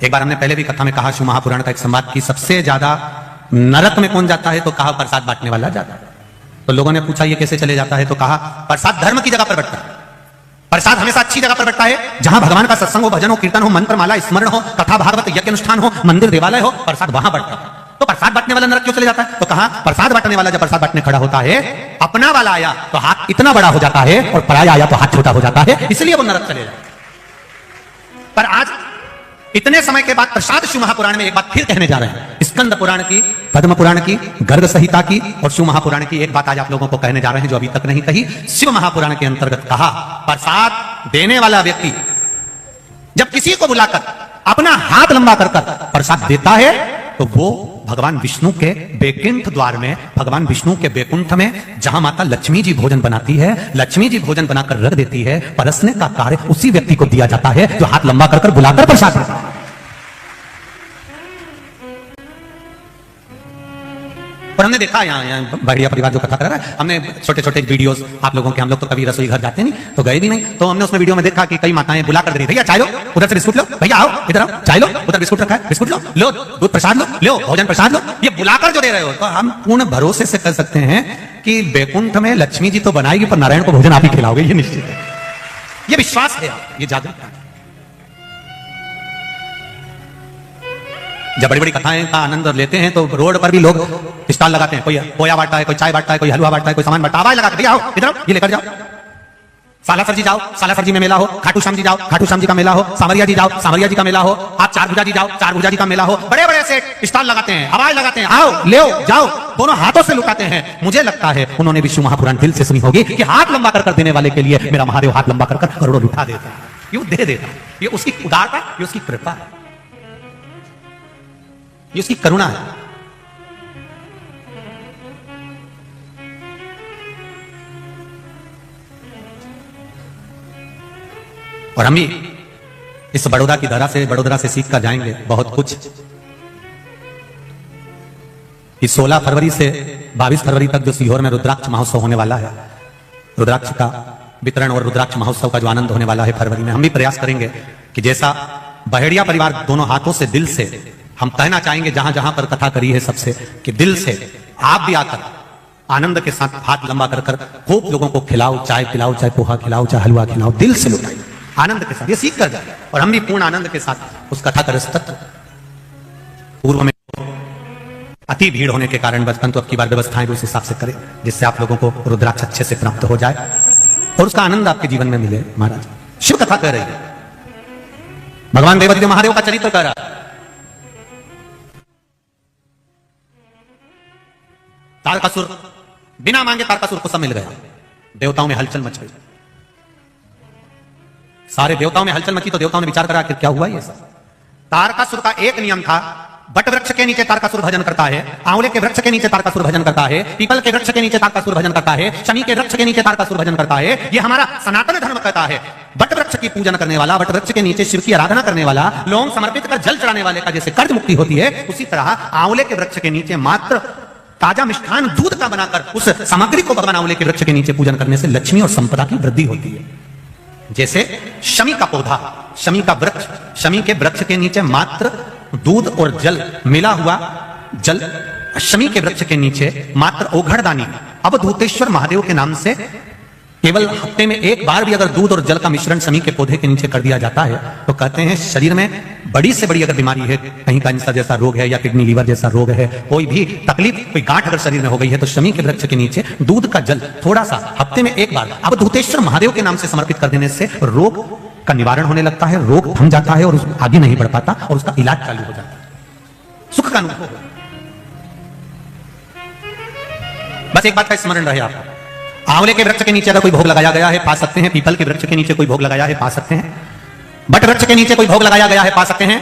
S1: एक बार हमने पहले भी कथा में कहा, शिव महापुराण का एक संवाद की, सबसे ज्यादा नरक में कौन जाता है, तो कहा प्रसाद बांटने वाला जाता है। तो लोगों ने पूछा ये कैसे चले जाता है, तो कहा प्रसाद धर्म की जगह पर बंटता है, प्रसाद हमेशा अच्छी जगह पर बैठता है, जहां भगवान का सत्संग हो, भजन हो, कीर्तन हो, मंत्र माला स्मरण हो, कथा भागवत यज्ञ अनुष्ठान हो, मंदिर देवालय हो, प्रसाद वहां बैठता है। तो प्रसाद बांटने वाला नरक क्यों चले जाता है, तो कहा प्रसाद बांटने वाला जब प्रसाद बांटने खड़ा होता है, अपना वाला आया तो हाथ इतना बड़ा हो जाता है और पराया आया तो हाथ छोटा हो जाता है, इसलिए वो नरक चले जाता है। पर आज इतने समय के बाद प्रसाद शिव महापुराण में एक बात फिर कहने जा रहे हैं, स्कंद पुराण की, पद्म पुराण की, गर्ग संहिता की और शिव महापुराण की एक बात आज आप लोगों को कहने जा रहे हैं जो अभी तक नहीं कही। शिव महापुराण के अंतर्गत कहा, प्रसाद देने वाला व्यक्ति जब किसी को बुलाकर अपना हाथ लंबा कर प्रसाद देता है तो वो भगवान विष्णु के बैकुंठ द्वार में, भगवान विष्णु के बैकुंठ में जहां माता लक्ष्मी जी भोजन बनाती है, लक्ष्मी जी भोजन बनाकर रख देती है, परसने का कार्य उसी व्यक्ति को दिया जाता है जो हाथ लंबा कर बुलाकर प्रसाद देता है। और हमने देखा यहाँ बढ़िया परिवार जो कथा कर रहा है, हमने छोटे छोटे वीडियोस आप लोगों के, हम लोग तो कभी रसोई घर जाते नहीं तो गए भी नहीं, तो हमने उसमें वीडियो में देखा कि कई माताएं बुला कर दे रही, भैया चाय लो, उधर से बिस्कुट लो, भैया आओ इधर आओ, चाय लो, उधर बिस्कुट रखा है, बिस्कुट लो, लो दूध प्रसाद लो भोजन प्रसाद लो, ये बुलाकर जो दे रहे हो। तो हम पूर्ण भरोसे से कह सकते हैं कि बैकुंठ में लक्ष्मी जी तो बनाएगी पर नारायण को भोजन आप ही खिलाओगे, ये निश्चित है, ये विश्वास है, ये जागरूकता है। जब बड़ी बड़ी कथाएं का आनंद लेते हैं तो रोड पर भी लोग स्टॉल लगाते हैं, कोई पोया बांटता है, कोई चाय बांटता है, कोई हलवा बांटता है, कोई सामान बांटता है, आवाज लगाते, भैया आओ इधर आओ, ये लेकर जाओ। सालासर जी जाओ, सालासर जी में मेला हो, खाटू श्याम जी जाओ, खाटू श्याम जी का मेला हो, सामरिया जी जाओ, सामरिया जी का मेला हो, आप चारभुजा जी जाओ, चारभुजा जी का मेला हो, बड़े बड़े से स्टॉल लगाते हैं, आवाज लगाते हैं, आओ ले जाओ, दोनों हाथों से लुटाते हैं। मुझे लगता है उन्होंने विष्णु महापुराण दिल से सुनी होगी कि हाथ लंबा कर देने वाले के लिए मेरा महादेव हाथ लंबा कर करोड़ों लुटा देता है, ये दे देता है, ये उसकी उदारता, ये उसकी कृपा है, ये उसकी करुणा है। और हम भी इस बड़ौदा की धरा से, वडोदरा से सीख कर जाएंगे बहुत कुछ। इस 16 फरवरी से 22 फरवरी तक जो सीहोर में रुद्राक्ष महोत्सव होने वाला है, रुद्राक्ष का वितरण और रुद्राक्ष महोत्सव का जो आनंद होने वाला है फरवरी में, हम भी प्रयास करेंगे कि जैसा बहेड़िया परिवार दोनों हाथों से, दिल से हम कहना चाहेंगे, जहां जहां पर कथा करी है सबसे, कि दिल से आप भी आकर आनंद के साथ हाथ लंबा कर खूब लोगों को खिलाओ, चाय पिलाओ, चाहे पोहा खिलाओ, चाहे हलवा खिलाओ, दिल से लुटाइए आनंद के साथ, ये सीख कर जाए। और हम भी पूर्ण आनंद के साथ उस कथा का रसतत्व, पूर्व में अति भीड़ होने के कारण बचपन तो अब की बार व्यवस्थाएं भी उस हिसाब से करें जिससे आप लोगों को रुद्राक्ष अच्छे से प्राप्त हो जाए और उसका आनंद आपके जीवन में मिले। महाराज शिव कथा कह रही है, भगवान देवादिदेव महादेव का चरित्र कह रहा है। तारकासुर, बिना मांगे तारकासुर को सब मिल गया, देवताओं में हलचल मच गई, सारे देवताओं में हलचल मची तो देवताओं ने विचार करा कि क्या हुआ ये सब। तारकासुर का एक नियम था, बट वृक्ष के नीचे तारकासुर भजन करता है, आंवले के वृक्ष के नीचे तारकासुर भजन करता है, पीपल के वृक्ष के नीचे तारकासुर भजन करता है, शमी के वृक्ष के नीचे तारकासुर भजन करता है। ये हमारा सनातन धर्म कहता है, बट वृक्ष की पूजन करने वाला, बट वृक्ष के नीचे शिव की आराधना करने वाला, लौंग समर्पित कर जल चढ़ाने वाले का जैसे कर्ज मुक्ति होती है, उसी तरह आंवले के वृक्ष के नीचे मात्र ताजा मिष्ठान दूध का बनाकर उस सामग्री को भगवान आंवले के वृक्ष के नीचे पूजन करने से लक्ष्मी और संपदा की वृद्धि होती है। जैसे शमी का पौधा, शमी का वृक्ष, शमी के वृक्ष के नीचे मात्र दूध और जल मिला हुआ जल, शमी के वृक्ष के नीचे मात्र ओघड़दानी अवधूतेश्वर महादेव के नाम से केवल हफ्ते में एक बार भी अगर दूध और जल का मिश्रण शमी के पौधे के नीचे कर दिया जाता है तो कहते हैं शरीर में बड़ी से बड़ी अगर बीमारी है, कहीं कैंसर जैसा रोग है या किडनी लीवर जैसा रोग है, कोई भी तकलीफ, कोई गांठ अगर शरीर में हो गई है तो शमी के वृक्ष के नीचे दूध का जल थोड़ा सा हफ्ते में एक बार अवधूतेश्वर महादेव के नाम से समर्पित कर देने से रोग का निवारण होने लगता है, रोग थम जाता है और आगे नहीं बढ़ पाता और उसका इलाज चालू हो जाता है, सुख का अनुभव। बस एक बात का स्मरण रहे आपको, आंवले के वृक्ष के नीचे अगर कोई भोग लगाया गया है पा सकते हैं, पीपल के वृक्ष के नीचे कोई भोग लगाया है पा सकते हैं, बट वृक्ष के नीचे कोई भोग लगाया गया है पा सकते हैं।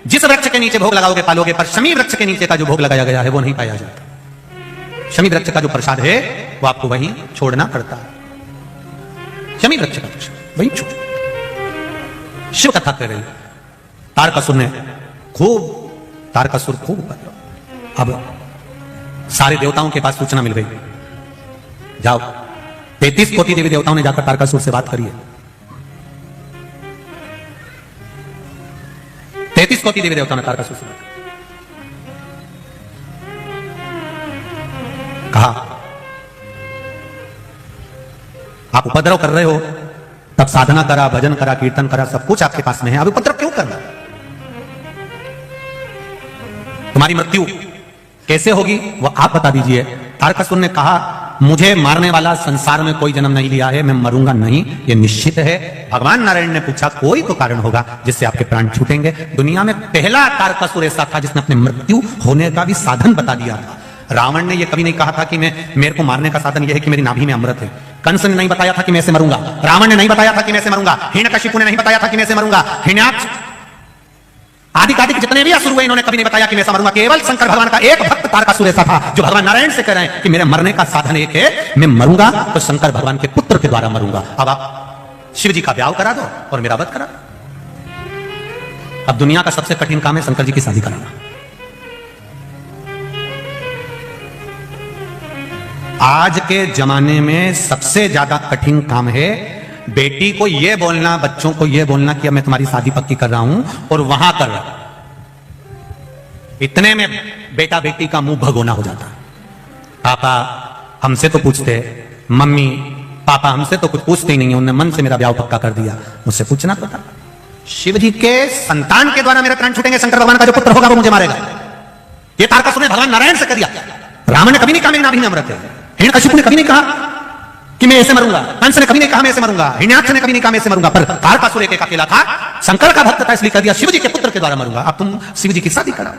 S1: जिस वृक्ष के नीचे भोग लगाओगे पालोगे, पर शमी वृक्ष के नीचे का जो भोग लगाया गया है वो नहीं पाया जाता। शमी वृक्ष का जो प्रसाद है वो आपको वहीं छोड़ना पड़ता है। शमी वृक्ष का प्रसाद वहीं छोड़। शिव कथा कह रही, तारकासुर ने तारकासुर खूब, अब सारे देवताओं के पास सूचना मिल गई, जाओ 33 कोटि देवी देवताओं ने जाकर तारकासुर से बात करी है। 33 कोटि देवी देवताओं ने तारकासुर से बात कहा, आप उपद्रव कर रहे हो, तब साधना करा, भजन करा, कीर्तन करा, सब कुछ आपके पास में है, अब उपद्रव क्यों करना? तुम्हारी मृत्यु कैसे होगी वो आप बता दीजिए। तारकासुर ने कहा, मुझे मारने वाला संसार में कोई जन्म नहीं लिया है, मैं मरूंगा नहीं, ये निश्चित है। भगवान नारायण ने पूछा, कोई तो कारण होगा जिससे आपके प्राण छूटेंगे। दुनिया में पहला तारकासुर ऐसा था जिसने अपने मृत्यु होने का भी साधन बता दिया था। रावण ने यह कभी नहीं कहा था कि मेरे को मारने का साधन यह है कि मेरी नाभि में अमृत है। कंस ने नहीं बताया था कि मैं ऐसे मरूंगा, रावण ने नहीं बताया था कि मैं ऐसे मरूंगा, हिरण्यकशिपु ने नहीं बताया था कि मैं ऐसे मरूंगा, हिरण्याक्ष आदि जितने भी असुर हुए इन्होंने कभी नहीं बताया कि मैं ऐसा मरूंगा। केवल शंकर भगवान का एक भक्त तारकासुर ऐसा था जो भगवान नारायण से कह रहे हैं कि मेरे मरने का साधन एक है, मैं मरूंगा तो शंकर भगवान के पुत्र के द्वारा मरूंगा। अब आप शिव जी का ब्याह करा दो और मेरा वध करा दो। अब दुनिया का सबसे कठिन काम है शंकर जी की शादी कराना। आज के जमाने में सबसे ज्यादा कठिन काम है बेटी को यह बोलना, बच्चों को यह बोलना कि अब मैं तुम्हारी शादी पक्की कर रहा हूं और वहां कर रहा हूं। इतने में बेटा बेटी का मुंह भगोना हो जाता। पापा हमसे तो पूछते, मम्मी पापा हमसे तो कुछ पूछते ही नहीं है, उन्होंने मन से मेरा ब्याह पक्का कर दिया, मुझसे पूछना तो था। शिव जी के संतान के द्वारा मेरे प्राण छूटेंगे, शंकर भगवान का जो पुत्र होगा वो मुझे मारेगा। ये तारकासुर ने भगवान नारायण से कर दिया। रावण ने कभी नहीं कहा मेरी नाभि में अमृत है, हिरण्यकशिपु ने कभी नहीं कहा कि मैं ऐसे मरूंगा, कंस ने कभी नहीं कहा मैं ऐसे मरूंगा, हिरण्याक्ष ने कभी नहीं कहा मैं ऐसे मरूंगा, पर तारकासुर एक अकेला था, शंकर का भक्त था, इसलिए कह दिया शिव जी के पुत्र के द्वारा मरूंगा। अब तुम शिव जी की शादी कराओ।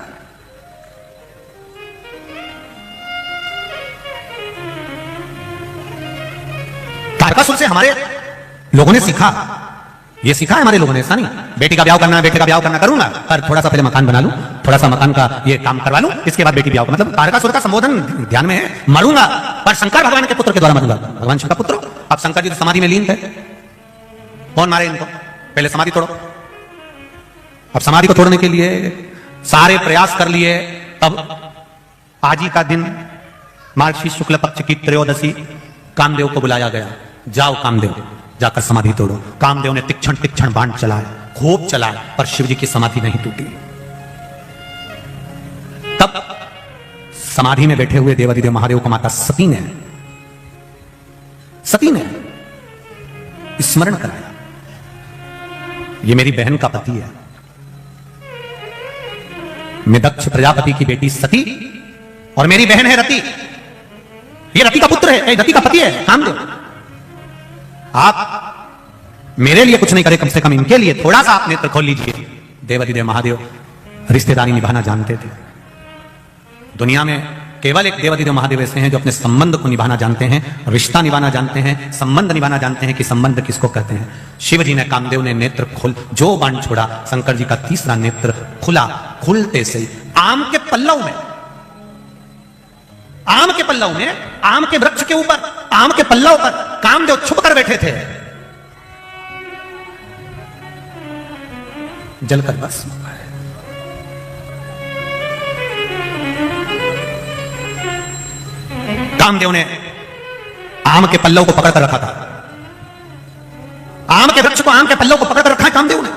S1: तारकासुर से हमारे लोगों ने सीखा, ये सीखा है हमारे लोगों ने, ऐसा नहीं बेटी का ब्याह करना है, बेटे का ब्याह करना करूंगा, पर थोड़ा सा पहले मकान बना लूं, थोड़ा सा मकान का ये काम करवा लूं, इसके बाद बेटी ब्याह का। मतलब तारकासुर का संबोधन ध्यान में है, मरूंगा पर शंकर भगवान के पुत्र के द्वारा मरूंगा। भगवान शिव का पुत्र। अब शंकर जी तो समाधि में लीन थे, कौन मारे इनको? पहले समाधि तोड़ो। अब समाधि को तोड़ने के लिए सारे प्रयास कर लिए। अब आज ही का दिन मार्गशीर्ष शुक्ल पक्ष की त्रयोदशी कामदेव को बुलाया गया, जाओ कामदेव जाकर समाधि तोड़ो। कामदेव ने तीक्ष्ण तीक्ष्ण बाण चलाए, खूब चलाए, पर शिव जी की समाधि नहीं टूटी। तब समाधि में बैठे हुए देवाधिदेव महादेव को माता सती ने स्मरण कराया, ये मेरी बहन का पति है, मैं दक्ष प्रजापति की बेटी सती और मेरी बहन है रति, ये रति का पुत्र है, रति का पति है कामदेव। आप मेरे लिए कुछ नहीं करे, कम से कम इनके लिए थोड़ा सा आप नेत्र खोल लीजिए। देवाधिदेव महादेव रिश्तेदारी निभाना जानते थे। दुनिया में केवल एक देवाधिदेव महादेव ऐसे हैं जो अपने संबंध को निभाना जानते हैं, रिश्ता निभाना जानते हैं, संबंध निभाना जानते हैं कि संबंध किसको कहते हैं। शिव जी ने, कामदेव ने नेत्र खोल जो बाण छोड़ा, शंकर जी का तीसरा नेत्र खुला। खुलते से आम के पल्लव में, आम के वृक्ष के ऊपर, आम के पल्लव पर कामदेव छुप कर बैठे थे, जलकर बस। कामदेव ने आम के पल्लव को पकड़ कर रखा था, आम के वृक्ष को, आम के पल्लव को पकड़ कर रखा है कामदेव ने।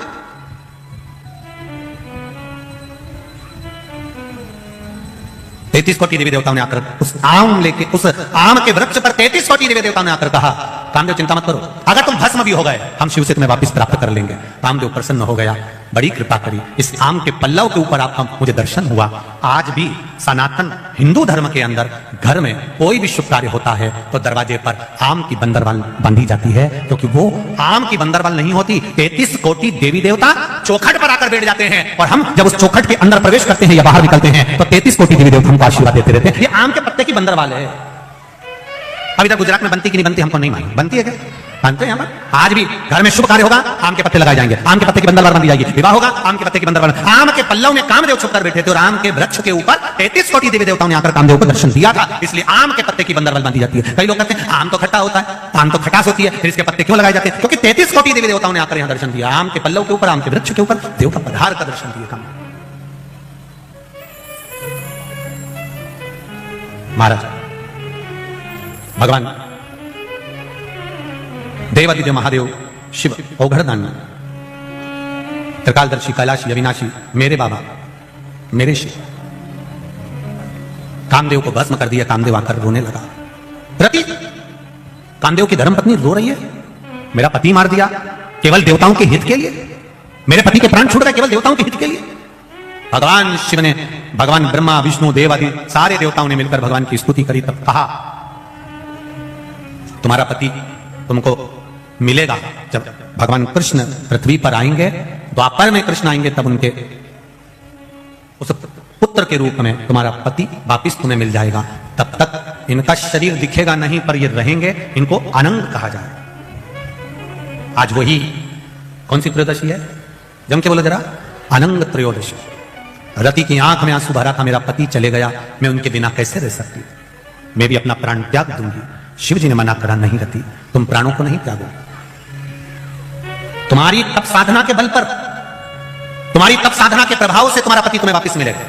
S1: 33 कोटि देवी देवताओं ने आकर उस आम के वृक्ष पर 33 कोटि देवी देवताओं ने आकर कहा, कामदेव चिंता मत करो, अगर तुम भस्म भी हो गए हम शिव से तुम्हें वापस प्राप्त कर लेंगे। कामदेव प्रसन्न हो गया, बड़ी कृपा करी। इस आम के पल्लव के ऊपर आपका मुझे दर्शन हुआ। आज भी सनातन हिंदू धर्म के अंदर घर में कोई भी शुभ कार्य होता है तो दरवाजे पर आम की बंदरवाल बांधी जाती है, क्योंकि वो आम की बंदरवाल नहीं होती। 33 कोटि देवी देवता चौखट पर आकर बैठ जाते हैं और हम जब उस चौखट के अंदर प्रवेश करते हैं या बाहर निकलते हैं तो 33 कोटि देवी देवता हमको आशीर्वाद देते रहते हैं। ये आम के पत्ते की बंदरवाल है। अभी तक गुजरात में बनती कि नहीं बनती हमको नहीं मालूम, बनती है क्या? बनते हैं। आज भी घर में शुभ कार्य होगा आम के पत्ते लगाए जाएंगे, आम के पत्ते की बंदरवाल बांधी जाएगी। विवाह होगा आम के पत्ते की बंदरवाल। आम के पल्लव में कामदेव छुपकर बैठे थे और आम के वृक्ष के ऊपर 33 कोटि देवी देवताओं ने आकर कामदेव को दर्शन दिया था, इसलिए आम के पत्ते की बंदरवाल बांधी जाती है। कई लोग कहते हैं आम तो खट्टा होता है, आम तो खटास होती है, फिर इसके पत्ते क्यों लगाए जाते हैं? क्योंकि 33 कोटि देवी देवताओं ने आकर यहां दर्शन दिया। आम के पल्लव के ऊपर, आम के वृक्ष के ऊपर देव का पधार का दर्शन दिया। महाराज भगवान देवादिदेव महादेव शिव औघड़दान त्रिकालदर्शी कैलाशी अविनाशी मेरे बाबा मेरे शिव कामदेव को भस्म कर दिया। कामदेव आकर रोने लगा। रति कामदेव की धर्मपत्नी रो रही है, मेरा पति मार दिया केवल देवताओं के हित के लिए, मेरे पति के प्राण छूट गए केवल देवताओं के हित के लिए। भगवान शिव ने, भगवान ब्रह्मा विष्णु देव आदि सारे देवताओं ने मिलकर भगवान की स्तुति करी। तब कहा तुम्हारा पति तुमको मिलेगा जब भगवान कृष्ण पृथ्वी पर आएंगे, द्वापर में कृष्ण आएंगे, तब उनके उस पुत्र के रूप में तुम्हारा पति वापिस तुम्हें मिल जाएगा। तब तक इनका शरीर दिखेगा नहीं पर ये रहेंगे, इनको अनंग कहा जाएगा। आज वही कौन सी त्रयोदशी है? जम के बोलो जरा। अनंग त्रयोदशी। रति की आंख में आंसू भरा था, मेरा पति चले गया, मैं उनके बिना कैसे रह सकती, मैं भी अपना प्राण त्याग दूंगी। शिव जी ने मना करा, नहीं रति तुम प्राणों को नहीं त्यागो, तुम्हारी तप साधना के बल पर, तुम्हारी तप साधना के प्रभाव से तुम्हारा पति तुम्हें वापस मिलेगा।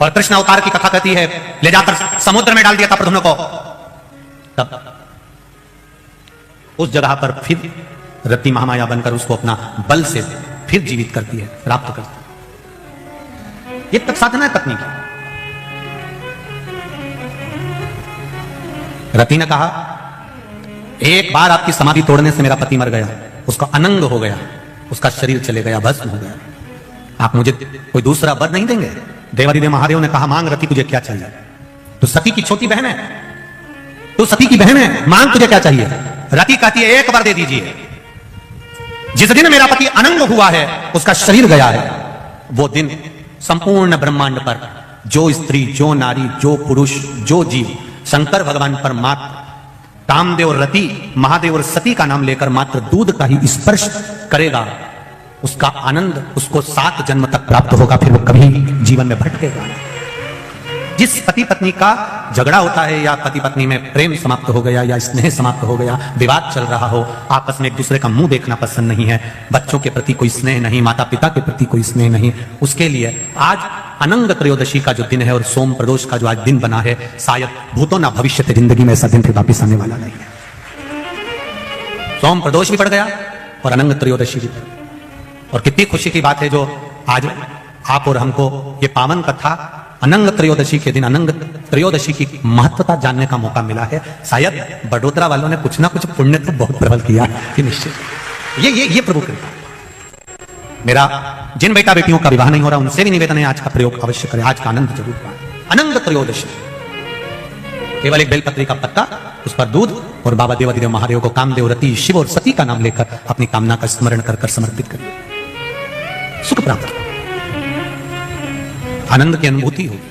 S1: और कृष्ण अवतार की कथा कहती है, ले जाकर समुद्र में डाल दिया था प्रद्युम्न को, तब उस जगह पर फिर रति महामाया बनकर उसको अपना बल से फिर जीवित करती है, प्राप्त करती है। ये तप साधना है पत्नी की। रति ने कहा, एक बार आपकी समाधि तोड़ने से मेरा पति मर गया, उसका अनंग हो गया, उसका शरीर चले गया, भस्म हो गया। आप मुझे कोई दूसरा वर नहीं देंगे? देवादिदेव महादेव ने कहा, मांग रति तुझे क्या चाहिए? तू सती की छोटी बहन है, तू सती की बहन है, मांग तुझे क्या चाहिए? रति कहती है, एक बार दे दीजिए। जिस दिन मेरा पति अनंग हुआ है, उसका शरीर गया है, वो दिन संपूर्ण ब्रह्मांड पर जो स्त्री, जो नारी, जो पुरुष, जो जीव शंकर भगवान पर मात्र कामदेव और रति, महादेव और सती का नाम लेकर मात्र दूध का ही स्पर्श करेगा, उसका आनंद उसको 7 जन्म तक प्राप्त होगा, फिर वो कभी जीवन में भटकेगा। जिस पति पत्नी का झगड़ा होता है या पति पत्नी में प्रेम समाप्त हो गया या स्नेह समाप्त हो गया, विवाद चल रहा हो, आपस में एक दूसरे का मुंह देखना पसंद नहीं है, बच्चों के प्रति कोई स्नेह नहीं, माता पिता के प्रति कोई स्नेह नहीं, उसके लिए आज अनंग त्रयोदशी का जो दिन है और सोम प्रदोष का जो आज दिन बना है, शायद भूतों ना भविष्य जिंदगी में ऐसा दिन फिर वापिस आने वाला नहीं है। सोम प्रदोष भी पड़ गया और अनंग त्रयोदशी भी। और कितनी खुशी की बात है जो आज आप और हमको ये पावन कथा अनंग त्रयोदशी के दिन, अनंग त्रयोदशी की महत्वता जानने का मौका मिला है। शायद बड़ोदरा वालों ने कुछ ना कुछ पुण्य तो बहुत प्रबल किया कि निश्चित ये प्रभु कृपा। मेरा जिन बेटा बेटियों का विवाह नहीं हो रहा उनसे भी निवेदन है, आज का प्रयोग अवश्य करें, आज का आनंद जरूर पाएं। अनंग त्रयोदशी, केवल एक बेलपत्री का पत्ता, उस पर दूध और बाबा देवादिदेव महादेव को कामदेव, रति, शिव और सती का नाम लेकर अपनी कामना का स्मरण कर समर्पित करिए, सुख प्राप्त हो, आनंद की अनुभूति होगी।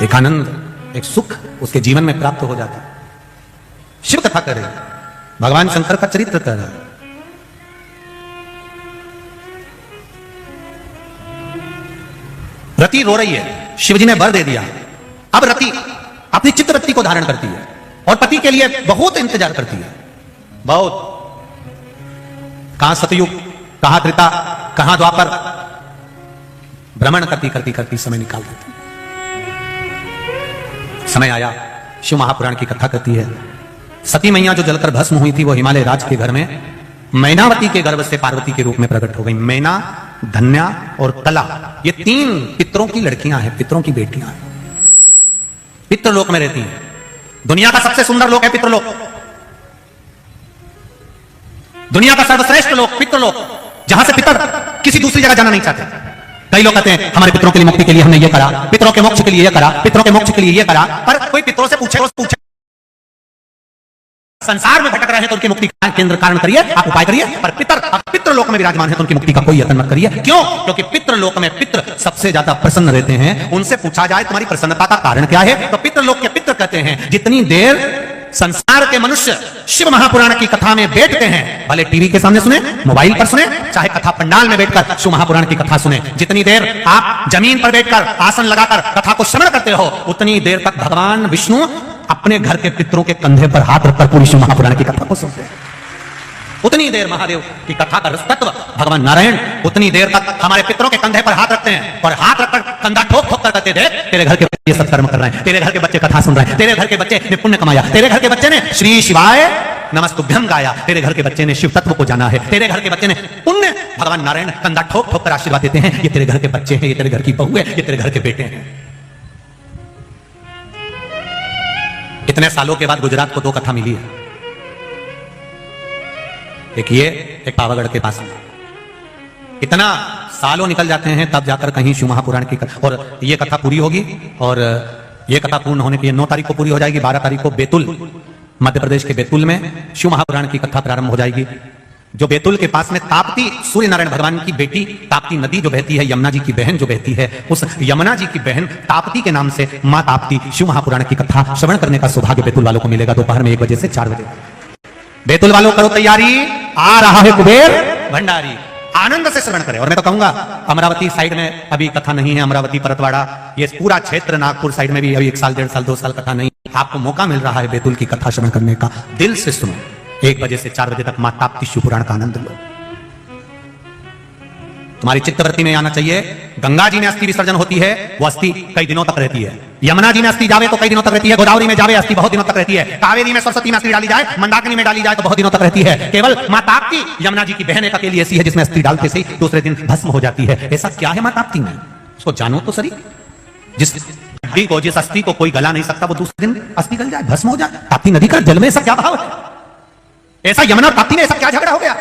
S1: एक आनंद, एक सुख उसके जीवन में प्राप्त हो जाता है। शिव कथा कर रहे हैं, भगवान शंकर का चरित्र कर रहा है। रति रो रही है, शिवजी ने वर दे दिया। अब रति अपनी चित्तवृत्ति को धारण करती है और पति के लिए बहुत इंतजार करती है, बहुत। कहां सतयुग, कहां त्रेता, कहां द्वापर, भ्रमण करती करती करती समय निकाल देती। समय आया, शिव महापुराण की कथा करती है, सती मैया जो जलकर भस्म हुई थी वो हिमालय राज के घर में मैनावती के गर्भ से पार्वती के रूप में प्रकट हो गई। मैना, धन्या और कला, ये 3 पितरों की लड़कियां हैं, पितरों की बेटियां हैं, पितृलोक में रहती हैं। दुनिया का सबसे सुंदर लोक है पितृलोक। दुनिया का सर्वश्रेष्ठ लोक पितृलोक, जहां से पितर किसी दूसरी जगह जाना नहीं चाहते। कई लोग कहते हैं हमारे पितरों के लिए मुक्ति के लिए हमने ये करा, पितरों के मोक्ष के लिए ये करा, पितरों के मोक्ष के लिए ये करा, पर कोई पितरों से पूछे संसार में भटक रहे हैं तो उनकी मुक्ति का केंद्र कारण करिए, आप उपाय करिए, पर पितृलोक में विराजमान है तो उनकी मुक्ति का कोई यत्न मत करिए। क्यों? क्योंकि पितृलोक में पितृ सबसे ज्यादा प्रसन्न रहते हैं। उनसे पूछा जाए तुम्हारी प्रसन्नता का कारण क्या है, तो पितृलोक के पितृ कहते हैं जितनी देर संसार के मनुष्य शिव महापुराण की कथा में बैठते हैं, भले टीवी के सामने सुने, मोबाइल पर सुने, चाहे कथा पंडाल में बैठकर शिव महापुराण की कथा सुने, जितनी देर आप जमीन पर बैठकर आसन लगाकर कथा को श्रवण करते हो, उतनी देर तक भगवान विष्णु अपने घर के पितरों के कंधे पर हाथ रखकर पूरी शिव महापुराण की कथा को सुनते हैं। उतनी देर महादेव की कथा का रसतत्व भगवान नारायण उतनी देर तक हमारे पितरों के कंधे पर हाथ रखते हैं और हाथ रखकर कंधा ठोक ठोक कर कहते, देख तेरे घर के बच्चे ये सब कर्म कर रहे हैं, तेरे घर के बच्चे कथा सुन रहे हैं, तेरे घर के बच्चे ने पुण्य कमाया, तेरे घर के बच्चे ने श्री शिवाय नमस्तुभ्यम गाया, तेरे घर के बच्चे ने शिव तत्व को जाना है, तेरे घर के बच्चे ने पुण्य। भगवान नारायण कंधा ठोक ठोक कर आशीर्वाद देते हैं, ये तेरे घर के बच्चे हैं, ये तेरे घर की बहू है, ये तेरे घर के बेटे हैं। इतने सालों के बाद गुजरात को 2 कथा मिली है, एक ये, एक पावागढ़ के पास में। इतना सालों निकल जाते हैं तब जाकर कहीं शिव महापुराण की कथा, और ये कथा पूरी होगी, और ये कथा पूर्ण होने के लिए 9 तारीख को पूरी हो जाएगी। 12 तारीख को बैतूल, मध्य प्रदेश के बैतूल में शिव महापुराण की कथा प्रारंभ हो जाएगी। जो बैतूल के पास में ताप्ती, सूर्य नारायण भगवान की बेटी ताप्ती नदी जो बहती है, यमुना जी की बहन जो बहती है, उस यमुना जी की बहन ताप्ती के नाम से मां ताप्ती शिव महापुराण की कथा श्रवण करने का सौभाग्य बैतूल वालों को मिलेगा दोपहर में 1 बजे से 4 बजे। बैतूल वालों करो तैयारी, आ रहा है कुबेर भंडारी, आनंद से श्रवण करें। और मैं तो कहूंगा अमरावती साइड में अभी कथा नहीं है, अमरावती परतवाड़ा ये पूरा क्षेत्र, नागपुर साइड में भी अभी 1 साल 1.5 साल 2 साल कथा नहीं। आपको मौका मिल रहा है बैतूल की कथा श्रवण करने का, दिल से सुनो। 1 बजे से 4 बजे तक मां ताप्ती शिव पुराण का आनंद लो। तुम्हारी चित्तवृत्ति में आना चाहिए, गंगा जी में अस्थि विसर्जन होती है, वो अस्थि कई दिनों तक रहती है। यमुना जी में अस्थि जावे तो कई दिनों तक रहती है, गोदावरी में जावे अस्थि बहुत दिनों तक रहती है, कावेरी में, सरस्वती में अस्थि डाली जाए, मंदाकिनी में डाली जाए तो बहुत दिनों तक रहती है। केवल मां ताप्ती यमुना जी की बहन एक अकेली ऐसी है जिसमें अस्थि डालते से ही दूसरे दिन भस्म हो जाती है। ऐसा क्या है मां ताप्ती में, उसको जानो तो सही। जिस हड्डी को, जिस अस्थि को कोई गला नहीं सकता, वो दूसरे दिन अस्थि गल जाए, भस्म हो जाए। ताप्ती नदी का जल में ऐसा क्या भाव है? ऐसा यमुना और ताप्ती में ऐसा क्या झगड़ा हो गया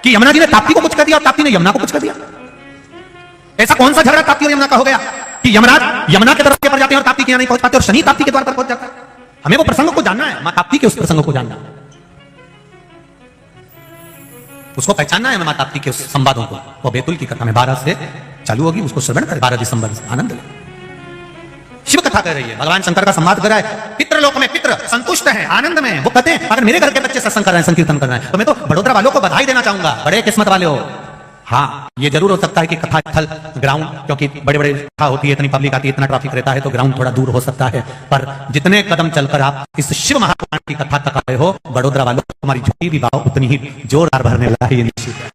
S1: कि यमुना जी ने ताप्ती को कुछ कर दिया और ताप्ती ने यमुना को कुछ कर दिया? ऐसा कौन सा झगड़ा ताप्ती और यमुना का हो गया कि यमराज यमुना के दरवाजे पर जाते हैं और ताप्ती के यहां नहीं पहुंच पाते, और शनि ताप्ती के द्वार पर पहुंच जाता है? हमें वो प्रसंग को जानना है, मां ताप्ती के उस प्रसंग को जानना, उसको पहचानना है, मां ताप्ती के उस संवादों को। वो बैतूल की कथा में 12 से चालू होगी, उसको श्रवण कर 12 दिसंबर से आनंद ले। शिव कथा कह रही है, भगवान शंकर का संवाद कर रहा है। पितृलोक में पितृ संतुष्ट हैं, आनंद में। वो कहते हैं अगर मेरे घर के बच्चे सत्संग कर रहे हैं, संकीर्तन कर रहे हैं, तो मैं तो बड़ोदरा वालों को बधाई देना चाहूंगा, बड़े किस्मत वाले हो। हाँ, ये जरूर हो सकता है कि कथा स्थल ग्राउंड, क्योंकि बड़े बड़े कथा होती है, इतनी पब्लिक आती है, इतना ट्रैफिक रहता है, तो ग्राउंड थोड़ा दूर हो सकता है, पर जितने कदम चलकर आप इस शिव महापुराण की कथा तक आए हो, बड़ोदरा वालों, तुम्हारी झोली भी भाव उतनी ही जोरदार भरने लगा है, ये निश्चित है।